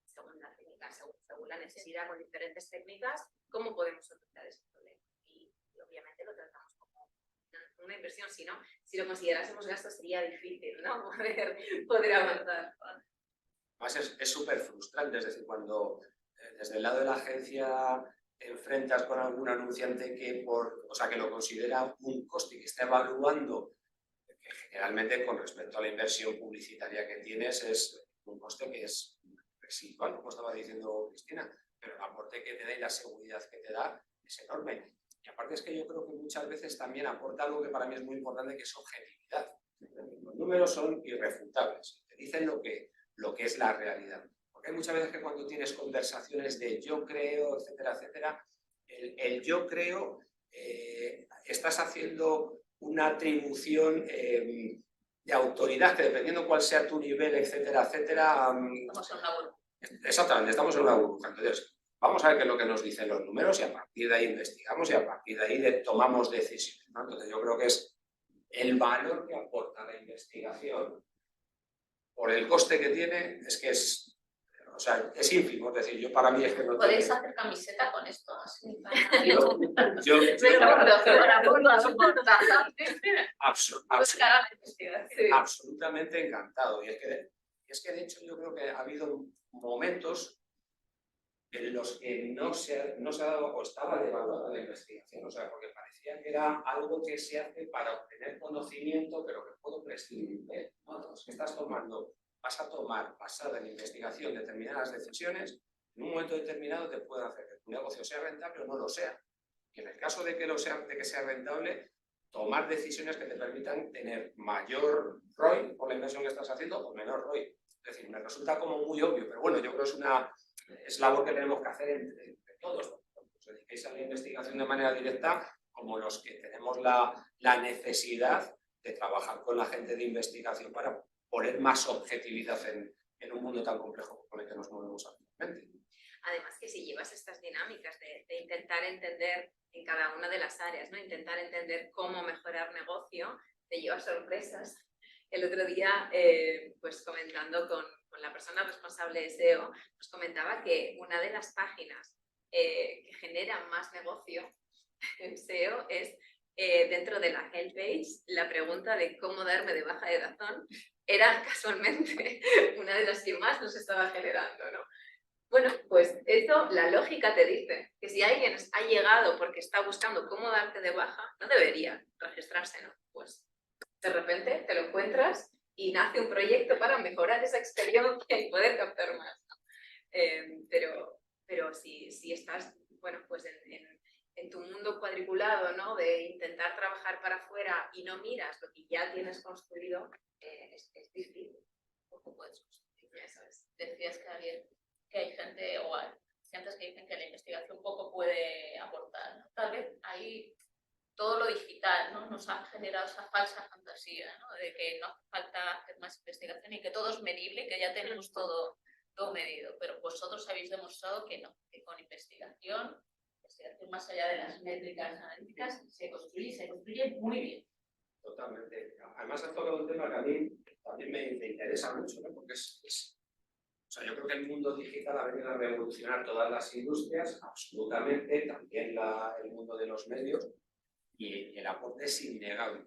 según la técnica, según la necesidad, con diferentes técnicas, cómo podemos solucionar ese problema. Y obviamente lo tratamos como una inversión, si lo considerásemos gasto sería difícil, ¿no? poder avanzar. Además es súper frustrante, es decir, cuando desde el lado de la agencia te enfrentas con algún anunciante que lo considera un coste y que está evaluando, que generalmente con respecto a la inversión publicitaria que tienes es un coste que es residual, como estaba diciendo Cristina, pero el aporte que te da y la seguridad que te da es enorme. Y aparte es que yo creo que muchas veces también aporta algo que para mí es muy importante, que es objetividad. Los números son irrefutables, te dicen lo que es la realidad. Porque hay muchas veces que cuando tienes conversaciones de yo creo, etcétera, etcétera, el yo creo, estás haciendo una atribución de autoridad que dependiendo cuál sea tu nivel, etcétera, etcétera... Estamos en una burbuja. Exactamente, estamos en una burbuja. Entonces, vamos a ver qué es lo que nos dicen los números y a partir de ahí investigamos y a partir de ahí tomamos decisiones, ¿no? Entonces, yo creo que es el valor que aporta la investigación por el coste que tiene, es que es ínfimo. Es decir, yo para mí es que no ¿Podéis tiene... hacer camiseta con esto? Así, absolutamente encantado. Y es que de hecho yo creo que ha habido momentos en los que no se ha dado o estaba devaluada la investigación, porque parecía que era algo que se hace para obtener conocimiento, pero que puedo prescindir de él, ¿no? Entonces, ¿qué estás tomando? Vas a tomar, basada en investigación, determinadas decisiones, en un momento determinado te pueden hacer que tu negocio sea rentable o no lo sea. Y en el caso de que sea rentable, tomar decisiones que te permitan tener mayor ROI por la inversión que estás haciendo o menor ROI. Es decir, me resulta como muy obvio, pero bueno, yo creo que es labor que tenemos que hacer entre todos. Os dediquéis a la investigación de manera directa, como los que tenemos la necesidad de trabajar con la gente de investigación para poner más objetividad en un mundo tan complejo con el que nos movemos actualmente. Además que si llevas estas dinámicas de intentar entender en cada una de las áreas, ¿no? Intentar entender cómo mejorar negocio, te llevas sorpresas. El otro día, pues comentando con la persona responsable de SEO, nos comentaba que una de las páginas que genera más negocio en SEO es dentro de la help page, la pregunta de cómo darme de baja de Dazón era casualmente una de las que más nos estaba generando, ¿no? Bueno, pues eso, la lógica te dice que si alguien ha llegado porque está buscando cómo darte de baja, no debería registrarse, ¿no? Pues de repente te lo encuentras y nace un proyecto para mejorar esa experiencia y poder captar más, ¿no? Pero si estás, bueno, pues en tu mundo cuadriculado, ¿no? De intentar trabajar para afuera y no miras lo que ya tienes construido, es difícil. ¿Cómo puedes construir? Eso es. Decías que hay gente, o hay científicos que dicen que la investigación poco puede aportar, ¿no? Tal vez ahí todo lo digital, ¿no? Nos ha generado esa falsa fantasía, ¿no? De que no hace falta hacer más investigación y que todo es medible, que ya tenemos todo medido. Pero vosotros habéis demostrado que no, que con investigación más allá de las métricas analíticas, se construye muy bien. Totalmente. Además, has tocado un tema que a mí también me interesa mucho, ¿no? Porque o sea, yo creo que el mundo digital ha venido a revolucionar todas las industrias, absolutamente, también el mundo de los medios, y el aporte es innegable.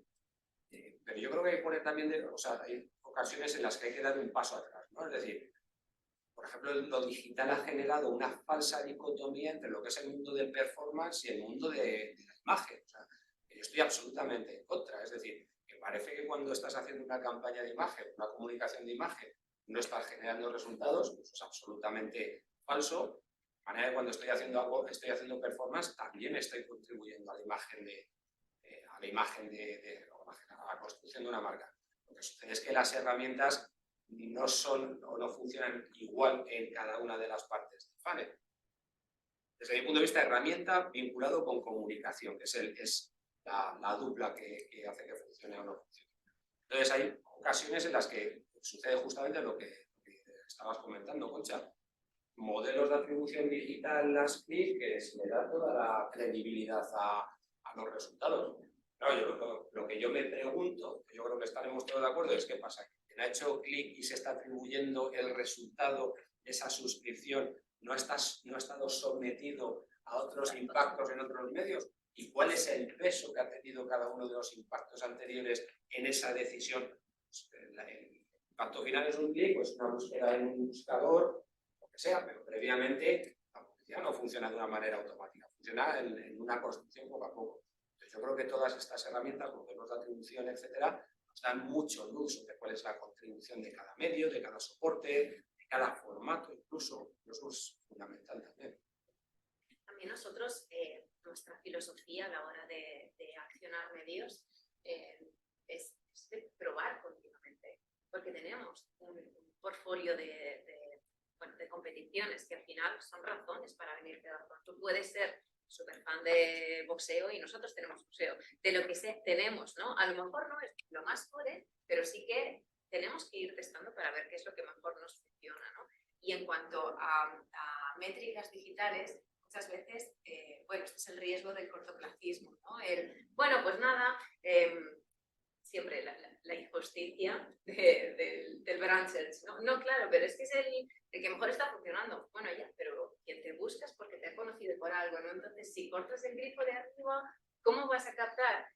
Pero yo creo que hay que poner también, o sea, hay ocasiones en las que hay que dar un paso atrás, ¿no? Es decir, por ejemplo, lo digital ha generado una falsa dicotomía entre lo que es el mundo del performance y el mundo de la imagen. O sea, yo estoy absolutamente en contra. Es decir, que parece que cuando estás haciendo una campaña de imagen, una comunicación de imagen, no estás generando resultados, pues es absolutamente falso. De manera que cuando estoy haciendo algo, estoy haciendo performance, también estoy contribuyendo a la imagen a la construcción de una marca. Lo que sucede es que las herramientas no son o no funcionan igual en cada una de las partes del funnel. Desde mi punto de vista, herramienta vinculado con comunicación, que es la dupla que hace que funcione o no funcione. Entonces, hay ocasiones en las que sucede justamente lo que estabas comentando, Concha. Modelos de atribución digital, las CLIC, que se le da toda la credibilidad a los resultados. Claro, lo que yo me pregunto, que yo creo que estaremos todos de acuerdo, es qué pasa. Quien ha hecho clic y se está atribuyendo el resultado de esa suscripción no ha estado sometido a otros impactos en otros medios. ¿Y cuál es el peso que ha tenido cada uno de los impactos anteriores en esa decisión? Pues el impacto final es un clic, pues una búsqueda en un buscador, lo que sea, pero previamente la publicidad no funciona de una manera automática, funciona en una construcción poco a poco. Entonces, yo creo que todas estas herramientas, modelos de atribución, etcétera, nos dan mucho luz sobre cuál es la contribución de cada medio, de cada soporte, de cada formato, incluso. Eso es fundamental también. También nosotros, nuestra filosofía a la hora de accionar medios es de probar continuamente, porque tenemos un portfolio de competiciones que al final son razones para venirte a Dazón. Tú puedes ser súper fan de boxeo y nosotros tenemos boxeo. De lo que tenemos, ¿no? A lo mejor no es lo más core, pero sí que tenemos que ir testando para ver qué es lo que mejor nos funciona, ¿no? Y en cuanto a métricas digitales, muchas veces, bueno, este es el riesgo del cortoplacismo, ¿no? Bueno, pues nada, siempre la injusticia del brand search, ¿no? No, claro, pero es que es el que mejor está funcionando. Bueno, ya, pero quien te busca es porque te ha conocido por algo, ¿no? Entonces, si cortas el grifo de arriba, ¿cómo vas a captar?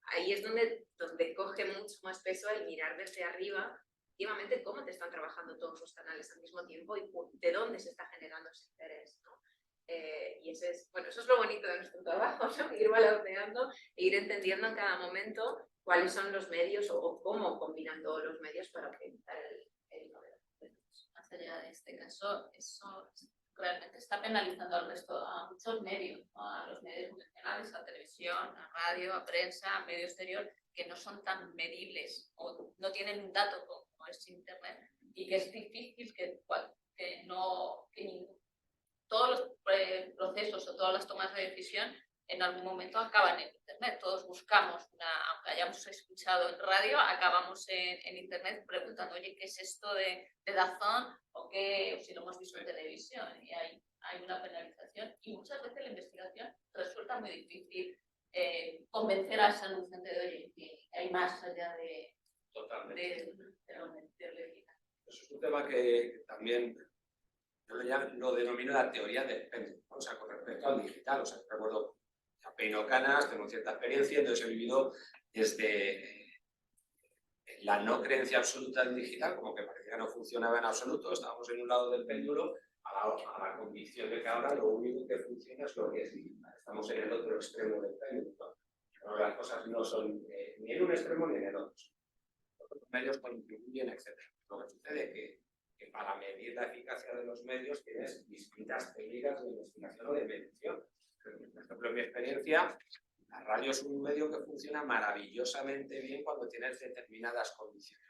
Ahí es donde coge mucho más peso el mirar desde arriba, efectivamente, cómo te están trabajando todos los canales al mismo tiempo y de dónde se está generando ese interés, ¿no? Y eso es lo bonito de nuestro trabajo, ¿no? Ir balanceando e ir entendiendo en cada momento cuáles son los medios o cómo combinan todos los medios para optimizar el modelo. Más allá de este caso, eso realmente está penalizando al resto, a muchos medios, ¿no? A los medios convencionales, a televisión, a radio, a prensa, a medio exterior, que no son tan medibles o no tienen un dato como es Internet y que es difícil que todos los procesos o todas las tomas de decisión en algún momento acaban en Internet. Todos buscamos, aunque hayamos escuchado en radio, acabamos en Internet preguntando, oye, ¿qué es esto de DAZN? O si lo hemos visto en televisión. Y hay una penalización. Y muchas veces la investigación resulta muy difícil convencer a ese anunciante de, oye, que hay más allá de lo digital. Eso es un tema que también yo lo denomino la teoría del péndulo, ¿no? O sea, con respecto al digital. O sea, recuerdo a peino canas, tengo cierta experiencia, entonces he vivido desde la no creencia absoluta del digital, como que parecía que no funcionaba en absoluto, estábamos en un lado del péndulo, a la convicción de que ahora lo único que funciona es lo que es digital. Estamos en el otro extremo del tren. Pero las cosas no son ni en un extremo ni en el otro. Los medios contribuyen, etc. Lo que sucede es que para medir la eficacia de los medios tienes distintas técnicas de investigación o de medición. Por ejemplo, en mi experiencia, la radio es un medio que funciona maravillosamente bien cuando tienes determinadas condiciones.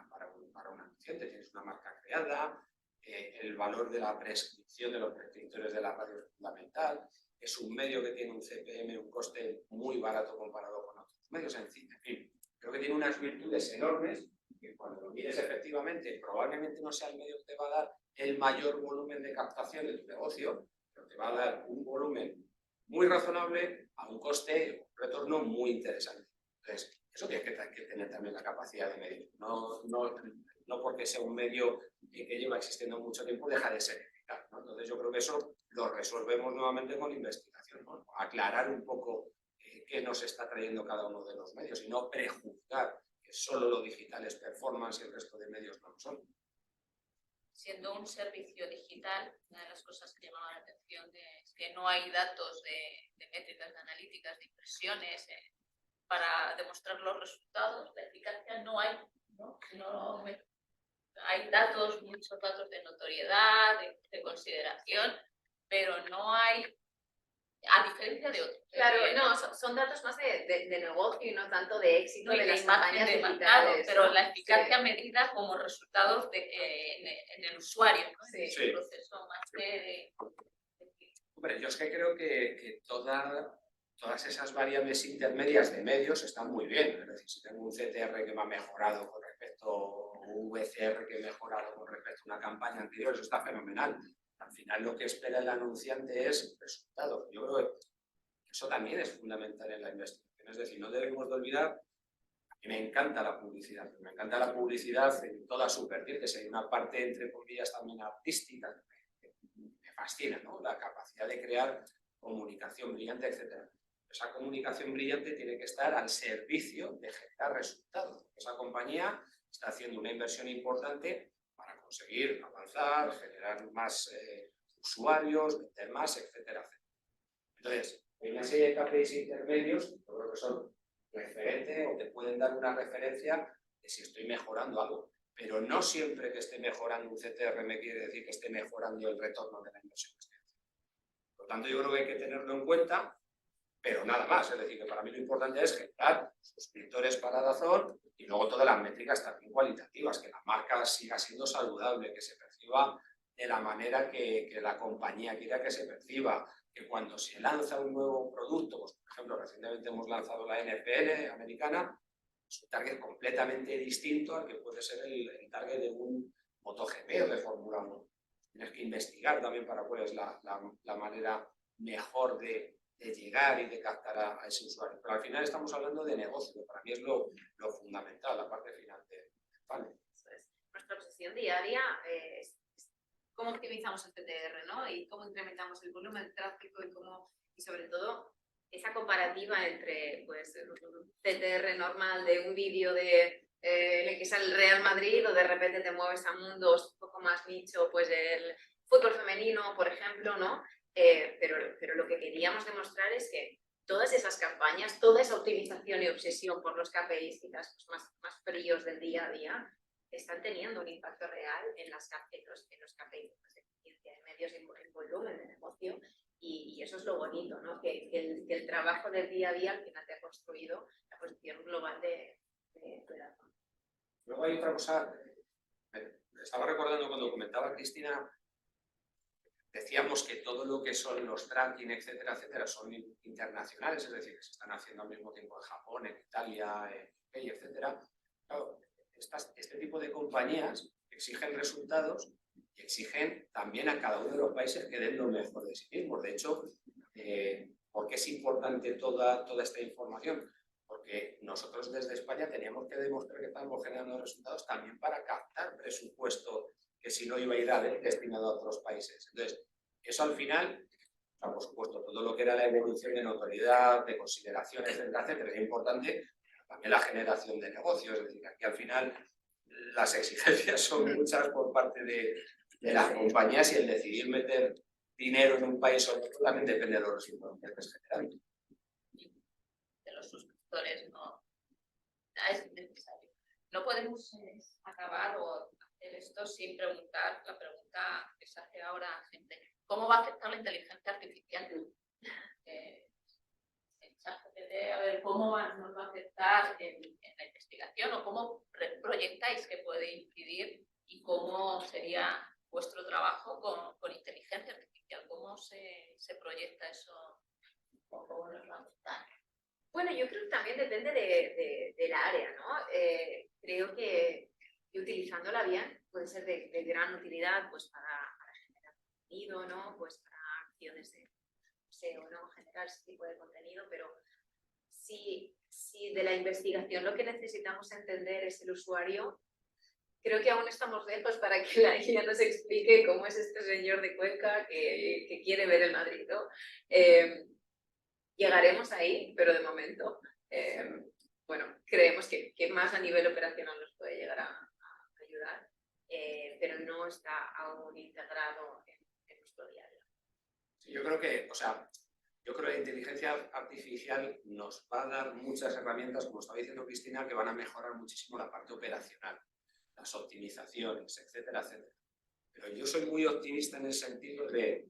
Para un anunciante tienes una marca creada, el valor de la prescripción de los prescriptores de la radio es fundamental, es un medio que tiene un CPM, un coste muy barato comparado con otros medios, en fin, creo que tiene unas virtudes enormes que cuando lo mires efectivamente probablemente no sea el medio que te va a dar el mayor volumen de captación de tu negocio, pero te va a dar un volumen muy razonable a un coste, un retorno muy interesante. Entonces, eso tienes que tener también la capacidad de medir. No porque sea un medio que lleva existiendo mucho tiempo deja de ser eficaz, ¿no? Entonces yo creo que eso lo resolvemos nuevamente con la investigación, ¿no? Aclarar un poco qué nos está trayendo cada uno de los medios y no prejuzgar que solo lo digital es performance y el resto de medios no lo son. Siendo un servicio digital, una de las cosas que llamaba la atención es que no hay datos de métricas, de analíticas, de impresiones para demostrar los resultados. La eficacia no hay, ¿no? Hay datos, muchos datos de notoriedad, de consideración, pero no hay, a diferencia de otros. Claro, no, son datos más de negocio y no tanto de éxito de las campañas de digitales, mercado, pero ¿no? la eficacia medida como resultados en el usuario, ¿no? Sí. En el proceso más que Hombre, yo es que creo que todas esas variables intermedias de medios están muy bien. Es decir, si tengo un CTR que me ha mejorado con respecto a un VCR que he mejorado con respecto a una campaña anterior, eso está fenomenal. Al final lo que espera el anunciante es resultados. Yo creo que eso también es fundamental en la investigación. Es decir, no debemos de olvidar, a mí me encanta la publicidad, pero me encanta la publicidad en toda su vertiente. Hay una parte, entre comillas, también artística, que me fascina, ¿no? La capacidad de crear comunicación brillante, etc. Esa comunicación brillante tiene que estar al servicio de generar resultados. Esa compañía está haciendo una inversión importante para conseguir avanzar, generar más usuarios, vender más, etcétera, etcétera. Entonces, hay una serie de KPIs intermedios, yo creo que son referentes o te pueden dar una referencia de si estoy mejorando algo. Pero no siempre que esté mejorando un CTR me quiere decir que esté mejorando el retorno de la inversión que estoy haciendo. Por lo tanto, yo creo que hay que tenerlo en cuenta, pero nada más. Es decir, que para mí lo importante es generar suscriptores para Dazón y luego todas las métricas también cualitativas, que la marca siga siendo saludable, que se perciba de la manera que la compañía quiera que se perciba, que cuando se lanza un nuevo producto, pues, por ejemplo, recientemente hemos lanzado la NPL americana, es un target completamente distinto al que puede ser el target de un MotoGP o de Fórmula 1. Tienes que investigar también para cuál es la manera mejor de llegar y de captar a ese usuario. Pero al final estamos hablando de negocio, que para mí es lo fundamental, la parte final de vale. Nuestra obsesión diaria es cómo optimizamos el TTR, ¿no? Y cómo incrementamos el volumen de tráfico y sobre todo esa comparativa entre pues, un TTR normal de un vídeo de el que sale el Real Madrid o de repente te mueves a mundos un poco más nicho, pues el fútbol femenino, por ejemplo, ¿no? Pero lo que queríamos demostrar es que todas esas campañas, toda esa optimización y obsesión por los KPIs quizás pues, más fríos del día a día, están teniendo un impacto real en los KPIs de eficiencia de medios en volumen de negocio y eso es lo bonito, ¿no? Que el trabajo del día a día al final te ha construido la posición global de Dazón. Luego hay otra cosa, me estaba recordando cuando comentaba Cristina, decíamos que todo lo que son los tracking, etcétera, etcétera, son internacionales, es decir, que se están haciendo al mismo tiempo en Japón, en Italia, en UK, etcétera. Claro, este tipo de compañías exigen resultados y exigen también a cada uno de los países que den lo mejor de sí mismos. De hecho, ¿por qué es importante toda esta información? Porque nosotros desde España teníamos que demostrar que estamos generando resultados también para captar presupuesto que si no iba a ir destinado a otros países. Entonces, eso al final, por supuesto, todo lo que era la evolución de notoriedad, de consideraciones, etcétera, etcétera, es importante, pero también la generación de negocios. Es decir, aquí al final las exigencias son muchas por parte de de las compañías y el decidir meter dinero en un país o en otro también depende de los resultados que estés generando. De los suscriptores, no es necesario. No podemos acabar o hacer esto sin preguntar la pregunta que se hace ahora a gente. ¿Cómo va a afectar la inteligencia artificial? El ChatGPT, a ver cómo nos va a afectar en la investigación o cómo proyectáis que puede incidir y cómo sería vuestro trabajo con inteligencia artificial. ¿Cómo se proyecta eso o cómo nos va a afectar? Bueno, yo creo que también depende del área, ¿no? Creo que utilizándola bien puede ser de gran utilidad pues para generar contenido, ¿no? Pues para acciones de SEO, ¿no? Generar ese tipo de contenido, pero si de la investigación lo que necesitamos entender es el usuario, creo que aún estamos lejos para que la guía nos explique cómo es este señor de Cuenca que quiere ver el Madrid, ¿no? Llegaremos ahí, pero de momento, bueno, creemos que más a nivel operacional nos puede llegar a ayudar, pero no está aún integrado en nuestro día a día. Sí, yo creo que la inteligencia artificial nos va a dar muchas herramientas, como estaba diciendo Cristina, que van a mejorar muchísimo la parte operacional, las optimizaciones, etcétera, etcétera. Pero yo soy muy optimista en el sentido de,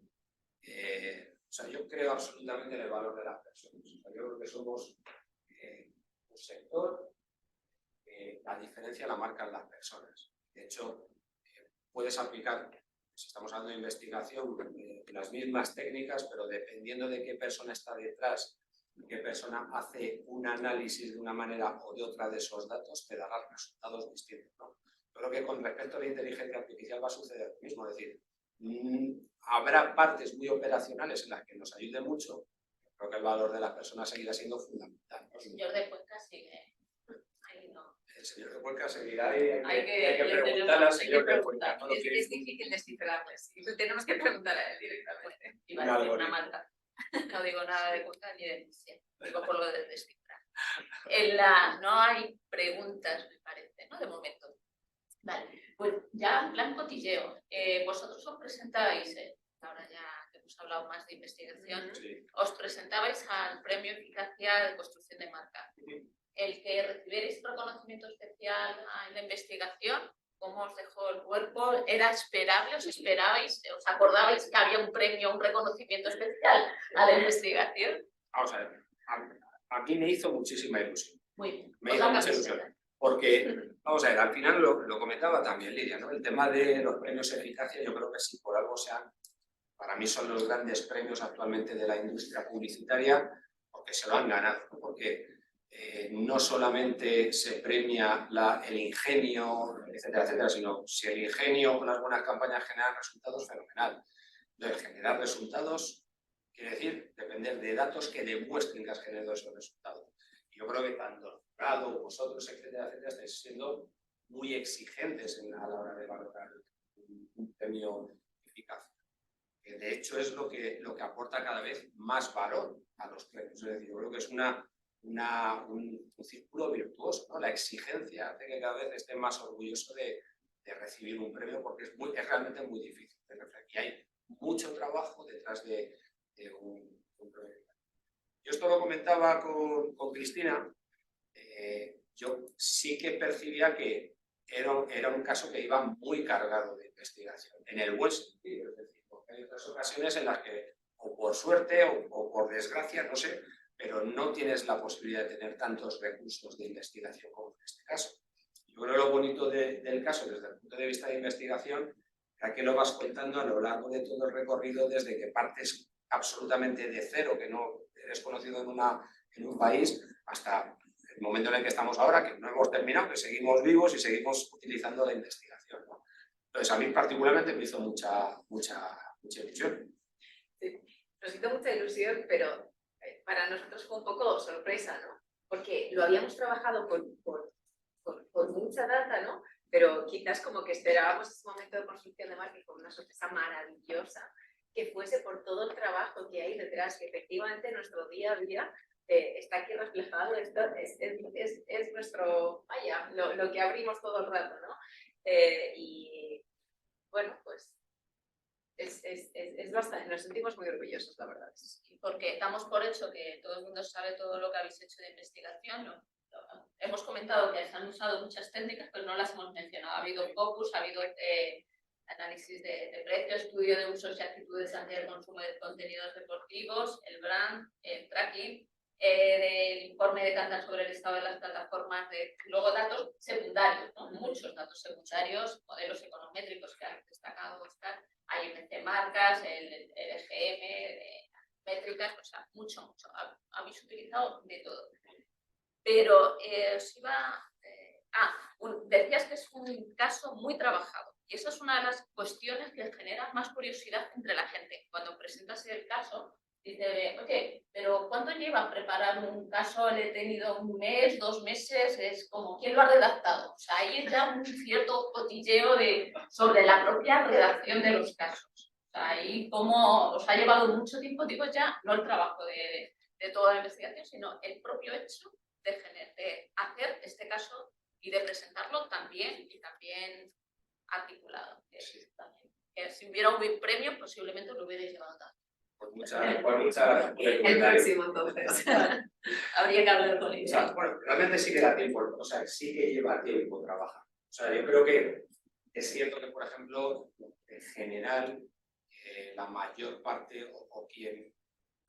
yo creo absolutamente en el valor de las personas. Yo creo que somos un sector que la diferencia la marcan las personas. De hecho, puedes aplicar, si estamos hablando de investigación, las mismas técnicas, pero dependiendo de qué persona está detrás, qué persona hace un análisis de una manera o de otra de esos datos, te dará resultados distintos, ¿no? Yo creo que con respecto a la inteligencia artificial va a suceder lo mismo, es decir, habrá partes muy operacionales en las que nos ayude mucho. Creo que el valor de las personas seguirá siendo fundamental, ¿no? El señor de Cuenca sigue ahí, ¿no? El señor de Cuenca seguirá ahí, hay que le preguntarle al tenemos- hay señor que de Cuenca. preguntar. ¿No? Lo que Es difícil descifrarles, tenemos que preguntar a él directamente. Iba a Un decir una algoritmo. marca. No digo nada de Cuenca ni de Murcia. Digo por lo de descifrar. No hay preguntas, me parece, ¿no? De momento. Vale, pues ya en plan cotilleo. Vosotros os presentabais, ahora ya que hemos hablado más de investigación, sí. os presentabais al Premio Eficacia de Construcción de Marca. El que recibierais reconocimiento especial en la investigación, ¿cómo os dejó el cuerpo? ¿Era esperable? ¿Os esperabais? ¿Os acordabais que había un premio, un reconocimiento especial a la investigación? Vamos a ver, a mí me hizo muchísima ilusión. Muy bien. Me hizo mucha ilusión. Porque, vamos a ver, al final lo comentaba también Lidia, ¿no? El tema de los premios eficacia, yo creo que sí, por algo para mí son los grandes premios actualmente de la industria publicitaria, porque se lo han ganado, ¿no? Porque no solamente se premia el ingenio, etcétera, etcétera, sino si el ingenio con las buenas campañas generan resultados, fenomenal. Entonces, generar resultados quiere decir depender de datos que demuestren que has generado esos resultados. Y yo creo que tanto Prado, vosotros, etcétera, etcétera, estáis siendo muy exigentes a la hora de valorar un premio eficaz. Que de hecho es lo que aporta cada vez más valor a los premios. Es decir, yo creo que es un círculo virtuoso, ¿no? La exigencia hace que cada vez esté más orgulloso de recibir un premio porque es realmente muy difícil. Y hay mucho trabajo detrás de un premio. Yo esto lo comentaba con Cristina. Yo sí que percibía que era un caso que iba muy cargado de investigación, en el buen sentido. Es decir, porque hay otras ocasiones en las que, o por suerte o por desgracia, no sé, pero no tienes la posibilidad de tener tantos recursos de investigación como en este caso. Yo creo que lo bonito del caso, desde el punto de vista de investigación, es que lo vas contando a lo largo de todo el recorrido, desde que partes absolutamente de cero, que no eres conocido en un país, hasta el momento en el que estamos ahora, que no hemos terminado, que seguimos vivos y seguimos utilizando la investigación, ¿no? Entonces, a mí particularmente me hizo mucha ilusión. Sí, nos hizo mucha ilusión, pero para nosotros fue un poco sorpresa, ¿no? Porque lo habíamos trabajado con mucha data, ¿no? Pero quizás como que esperábamos ese momento de construcción de marca con una sorpresa maravillosa, que fuese por todo el trabajo que hay detrás, que efectivamente nuestro día a día está aquí reflejado. Esto es nuestro, vaya, lo que abrimos todo el rato, ¿no? Y bueno, pues Es bastante, nos sentimos muy orgullosos, la verdad. Porque damos por hecho que todo el mundo sabe todo lo que habéis hecho de investigación, ¿no? Hemos comentado que se han usado muchas técnicas, pero no las hemos mencionado. Ha habido focus, ha habido análisis de precios, estudio de usos y actitudes ante el consumo de contenidos deportivos, el brand, el tracking, del informe de Kantar sobre el estado de las plataformas, luego datos secundarios, ¿no? Muchos datos secundarios, modelos econométricos que han destacado Oscar, hay IMC marcas, el EGM, métricas, o sea, mucho. Habéis utilizado de todo. Pero os iba... decías que es un caso muy trabajado y esa es una de las cuestiones que genera más curiosidad entre la gente. Cuando presentas el caso, dice, oye, pero ¿cuánto lleva preparar un caso? ¿Le he tenido un mes, 2 meses? Es como, ¿quién lo ha redactado? O sea, hay ya un cierto cotilleo sobre la propia redacción de los casos. O sea, ahí como os ha llevado mucho tiempo, digo ya, no el trabajo de toda la investigación, sino el propio hecho de hacer este caso y de presentarlo también articulado. Que si hubiera un premio, posiblemente lo hubierais llevado tanto. Por muchas gracias. El próximo, entonces. Habría que hablar con él. O sea, bueno, realmente sí que da tiempo, o sea, sí que lleva tiempo trabajar. O sea, yo creo que es cierto que, por ejemplo, en general, la mayor parte o quien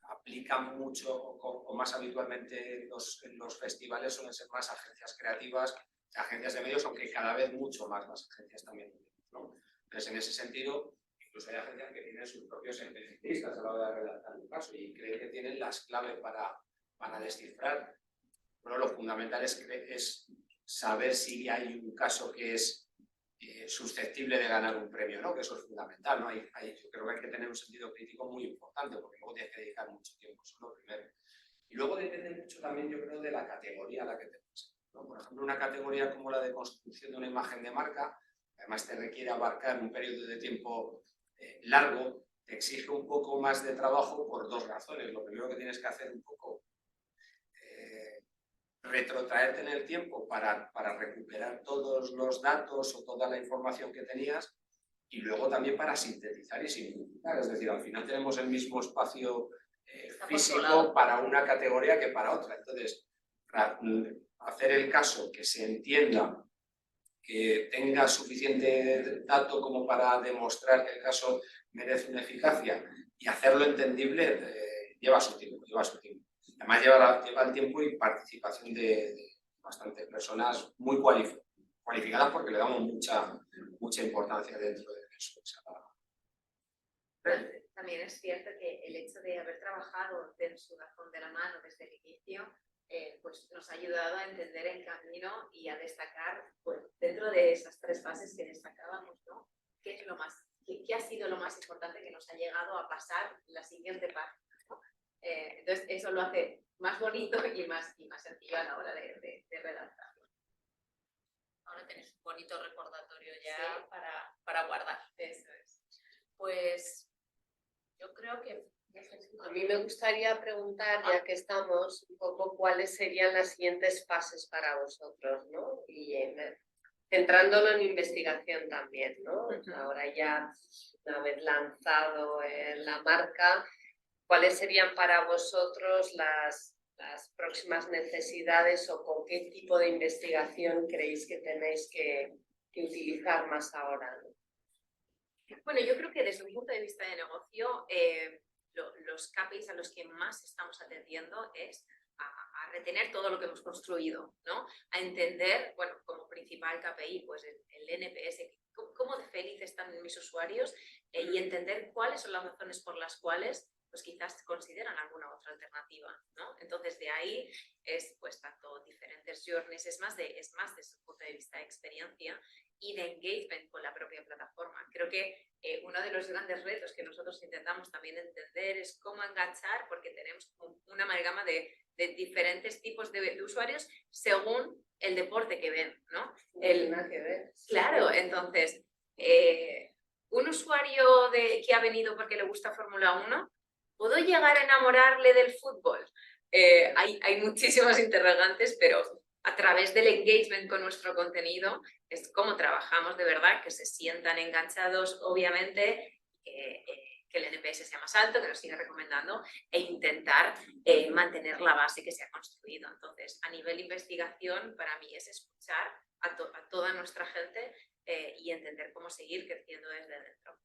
aplica mucho o más habitualmente en los festivales suelen ser más agencias creativas, agencias de medios, aunque cada vez mucho más las agencias también, ¿no? Entonces, en ese sentido, incluso hay agencias que tienen sus propios especialistas a la hora de redactar un caso y creen que tienen las claves para descifrar. Bueno, lo fundamental es saber si hay un caso que es susceptible de ganar un premio, ¿no? Que eso es fundamental, ¿no? Yo creo que hay que tener un sentido crítico muy importante porque luego tienes que dedicar mucho tiempo, eso es lo primero. Y luego depende mucho también, yo creo, de la categoría a la que te presentes, ¿no? Por ejemplo, una categoría como la de construcción de una imagen de marca, además te requiere abarcar un periodo de tiempo largo, te exige un poco más de trabajo por 2 razones. Lo primero que tienes que hacer un poco retrotraerte en el tiempo para recuperar todos los datos o toda la información que tenías y luego también para sintetizar y simplificar. Es decir, al final tenemos el mismo espacio físico para una categoría que para otra. Entonces, hacer el caso que se entienda, que tenga suficiente dato como para demostrar que el caso merece una eficacia y hacerlo entendible lleva su tiempo. Además lleva el tiempo y participación de bastantes personas muy cualificadas porque le damos mucha importancia dentro de eso. También es cierto que el hecho de haber trabajado en Sudazón de la mano desde el inicio pues nos ha ayudado a entender el camino y a destacar, pues, dentro de esas 3 fases que destacábamos, ¿no? ¿Qué ha sido lo más importante que nos ha llegado a pasar la siguiente página, ¿no? Entonces eso lo hace más bonito y más sencillo a la hora de redactarlo. Ahora tenéis un bonito recordatorio ya sí. para guardar. Eso es. Pues yo creo que... A mí me gustaría preguntar, ya que estamos, un poco cuáles serían las siguientes fases para vosotros, ¿no? Y centrándolo en investigación también, ¿no? Ahora ya, una vez lanzado la marca, ¿cuáles serían para vosotros las próximas necesidades o con qué tipo de investigación creéis que tenéis que utilizar más ahora, ¿no? Bueno, yo creo que desde un punto de vista de negocio, los KPIs a los que más estamos atendiendo es a retener todo lo que hemos construido, ¿no? A entender, bueno, como principal KPI, pues el NPS, cómo de feliz están mis usuarios y entender cuáles son las razones por las cuales pues quizás consideran alguna otra alternativa, ¿no? Entonces de ahí es pues tanto diferentes journeys, es más desde un punto de vista de experiencia y de engagement con la propia plataforma. Creo que uno de los grandes retos que nosotros intentamos también entender es cómo enganchar, porque tenemos una amalgama de diferentes tipos de usuarios según el deporte que ven, ¿no? Claro, entonces, un usuario que ha venido porque le gusta Fórmula 1, ¿puedo llegar a enamorarle del fútbol? Hay muchísimos interrogantes, pero a través del engagement con nuestro contenido es como trabajamos de verdad, que se sientan enganchados, obviamente, que el NPS sea más alto, que lo siga recomendando e intentar mantener la base que se ha construido. Entonces, a nivel investigación, para mí es escuchar a toda nuestra gente y entender cómo seguir creciendo desde dentro.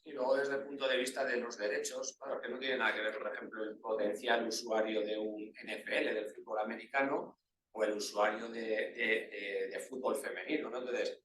Y luego desde el punto de vista de los derechos, claro, que no tiene nada que ver, por ejemplo, el potencial usuario de un NFL, del fútbol americano, o el usuario de fútbol femenino, ¿no? Entonces,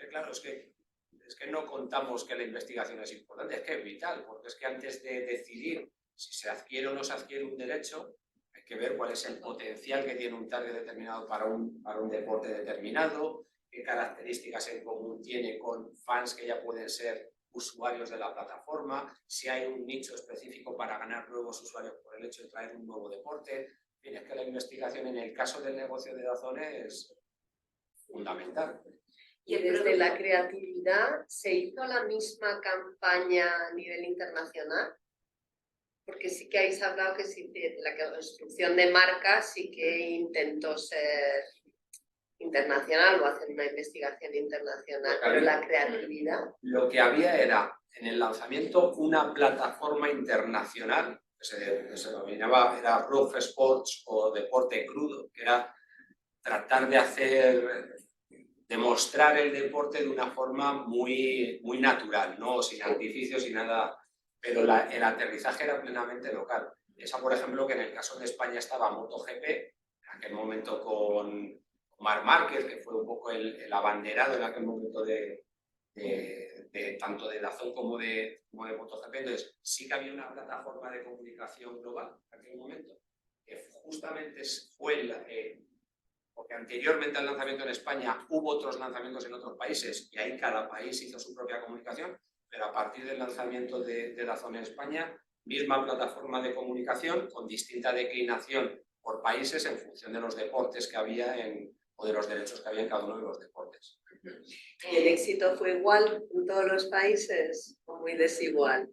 claro, es que no contamos que la investigación es importante, es que es vital, porque es que antes de decidir si se adquiere o no se adquiere un derecho, hay que ver cuál es el potencial que tiene un target determinado para un deporte determinado, qué características en común tiene con fans que ya pueden ser usuarios de la plataforma, si hay un nicho específico para ganar nuevos usuarios por el hecho de traer un nuevo deporte. Es que la investigación en el caso del negocio de DAZN es fundamental. Y desde la creatividad, ¿se hizo la misma campaña a nivel internacional? Porque sí que habéis hablado que sí, la construcción de marca sí que intentó ser internacional o hacer una investigación internacional, pero la creatividad... Lo que había era, en el lanzamiento, una plataforma internacional, que se denominaba, era Rough Sports o Deporte Crudo, que era tratar de mostrar el deporte de una forma muy natural, ¿no? Sin artificios y nada, pero el aterrizaje era plenamente local. Esa, por ejemplo, que en el caso de España estaba MotoGP, en aquel momento con Marc Márquez, que fue un poco el abanderado en aquel momento tanto de DAZN como de MotoGP. Entonces, sí que había una plataforma de comunicación global en aquel momento, que justamente fue porque anteriormente al lanzamiento en España hubo otros lanzamientos en otros países y ahí cada país hizo su propia comunicación, pero a partir del lanzamiento de DAZN en España, misma plataforma de comunicación con distinta declinación por países en función de los deportes que había o de los derechos que había en cada uno de los deportes. ¿Y el éxito fue igual en todos los países o muy desigual?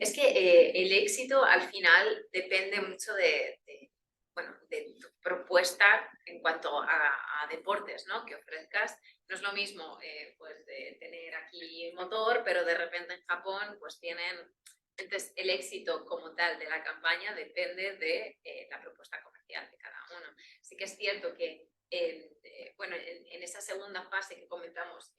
Es que el éxito al final depende mucho de tu propuesta en cuanto a deportes, ¿no? Que ofrezcas. No es lo mismo pues de tener aquí motor, pero de repente en Japón pues tienen... Entonces el éxito como tal de la campaña depende de la propuesta comercial de cada uno. Sí que es cierto que en esa segunda fase que comentamos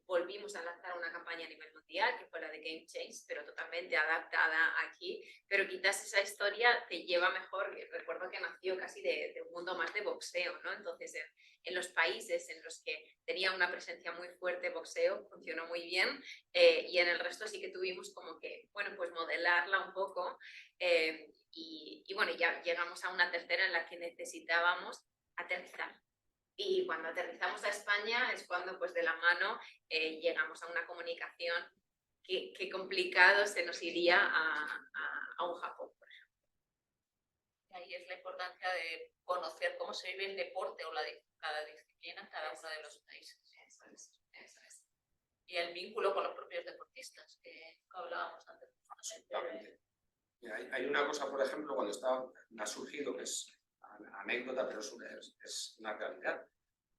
volvimos a lanzar una campaña a nivel mundial, que fue la de Game Change, pero totalmente adaptada aquí, pero quizás esa historia te lleva mejor. Recuerdo que nació casi de un mundo más de boxeo, ¿no? Entonces en los países en los que tenía una presencia muy fuerte boxeo, funcionó muy bien, y en el resto sí que tuvimos como que, pues modelarla un poco, y ya llegamos a una tercera en la que necesitábamos aterrizar. Y cuando aterrizamos a España es cuando pues de la mano llegamos a una comunicación que complicado se nos iría a un Japón, por ejemplo. Y ahí es la importancia de conocer cómo se vive el deporte o cada disciplina en cada uno de los países. Eso es. Y el vínculo con los propios deportistas, que hablábamos antes. Absolutamente. Mira, hay una cosa, por ejemplo, cuando ha surgido, que es anécdota, pero es una realidad.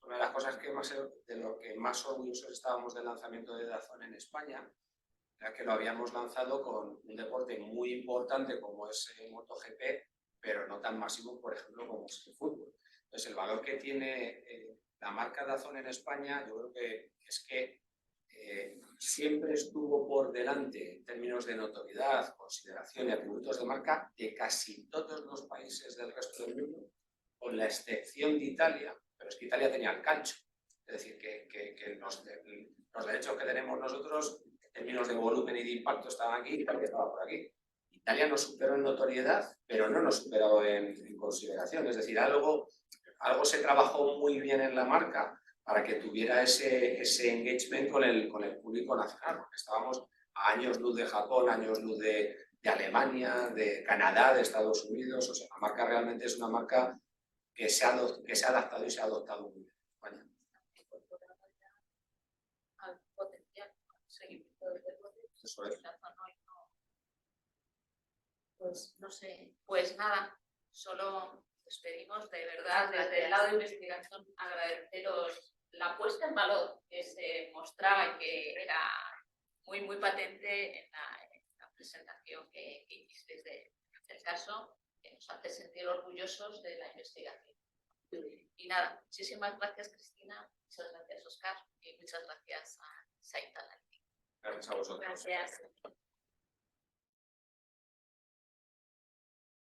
Una de las cosas de lo que más orgullosos estábamos del lanzamiento de DAZN en España era que lo habíamos lanzado con un deporte muy importante como es el MotoGP, pero no tan masivo, por ejemplo, como es el fútbol. Entonces, el valor que tiene la marca DAZN en España, yo creo que es que siempre estuvo por delante en términos de notoriedad, consideración y atributos de marca de casi todos los países del resto del mundo, con la excepción de Italia, pero es que Italia tenía el calcio. Es decir, que los derechos que tenemos nosotros, en términos de volumen y de impacto, estaban aquí, Italia estaba por aquí. Italia nos superó en notoriedad, pero no nos superó en consideración. Es decir, algo se trabajó muy bien en la marca para que tuviera ese engagement con el público nacional, porque estábamos a años luz de Japón, años luz de Alemania, de Canadá, de Estados Unidos. O sea, la marca realmente es una marca que se ha adaptado y se ha adoptado muy bien en España. Al potencial, seguimiento del deporte. Eso es. Pues no sé, pues nada, solo despedimos de verdad desde el lado de investigación, agradeceros la puesta en valor que se mostraba y que era muy patente en la presentación que hicisteis del caso, que nos hace sentir orgullosos de la investigación. Y nada, muchísimas gracias, Cristina, muchas gracias, Óscar, y muchas gracias a Saita. Gracias a vosotros. Gracias.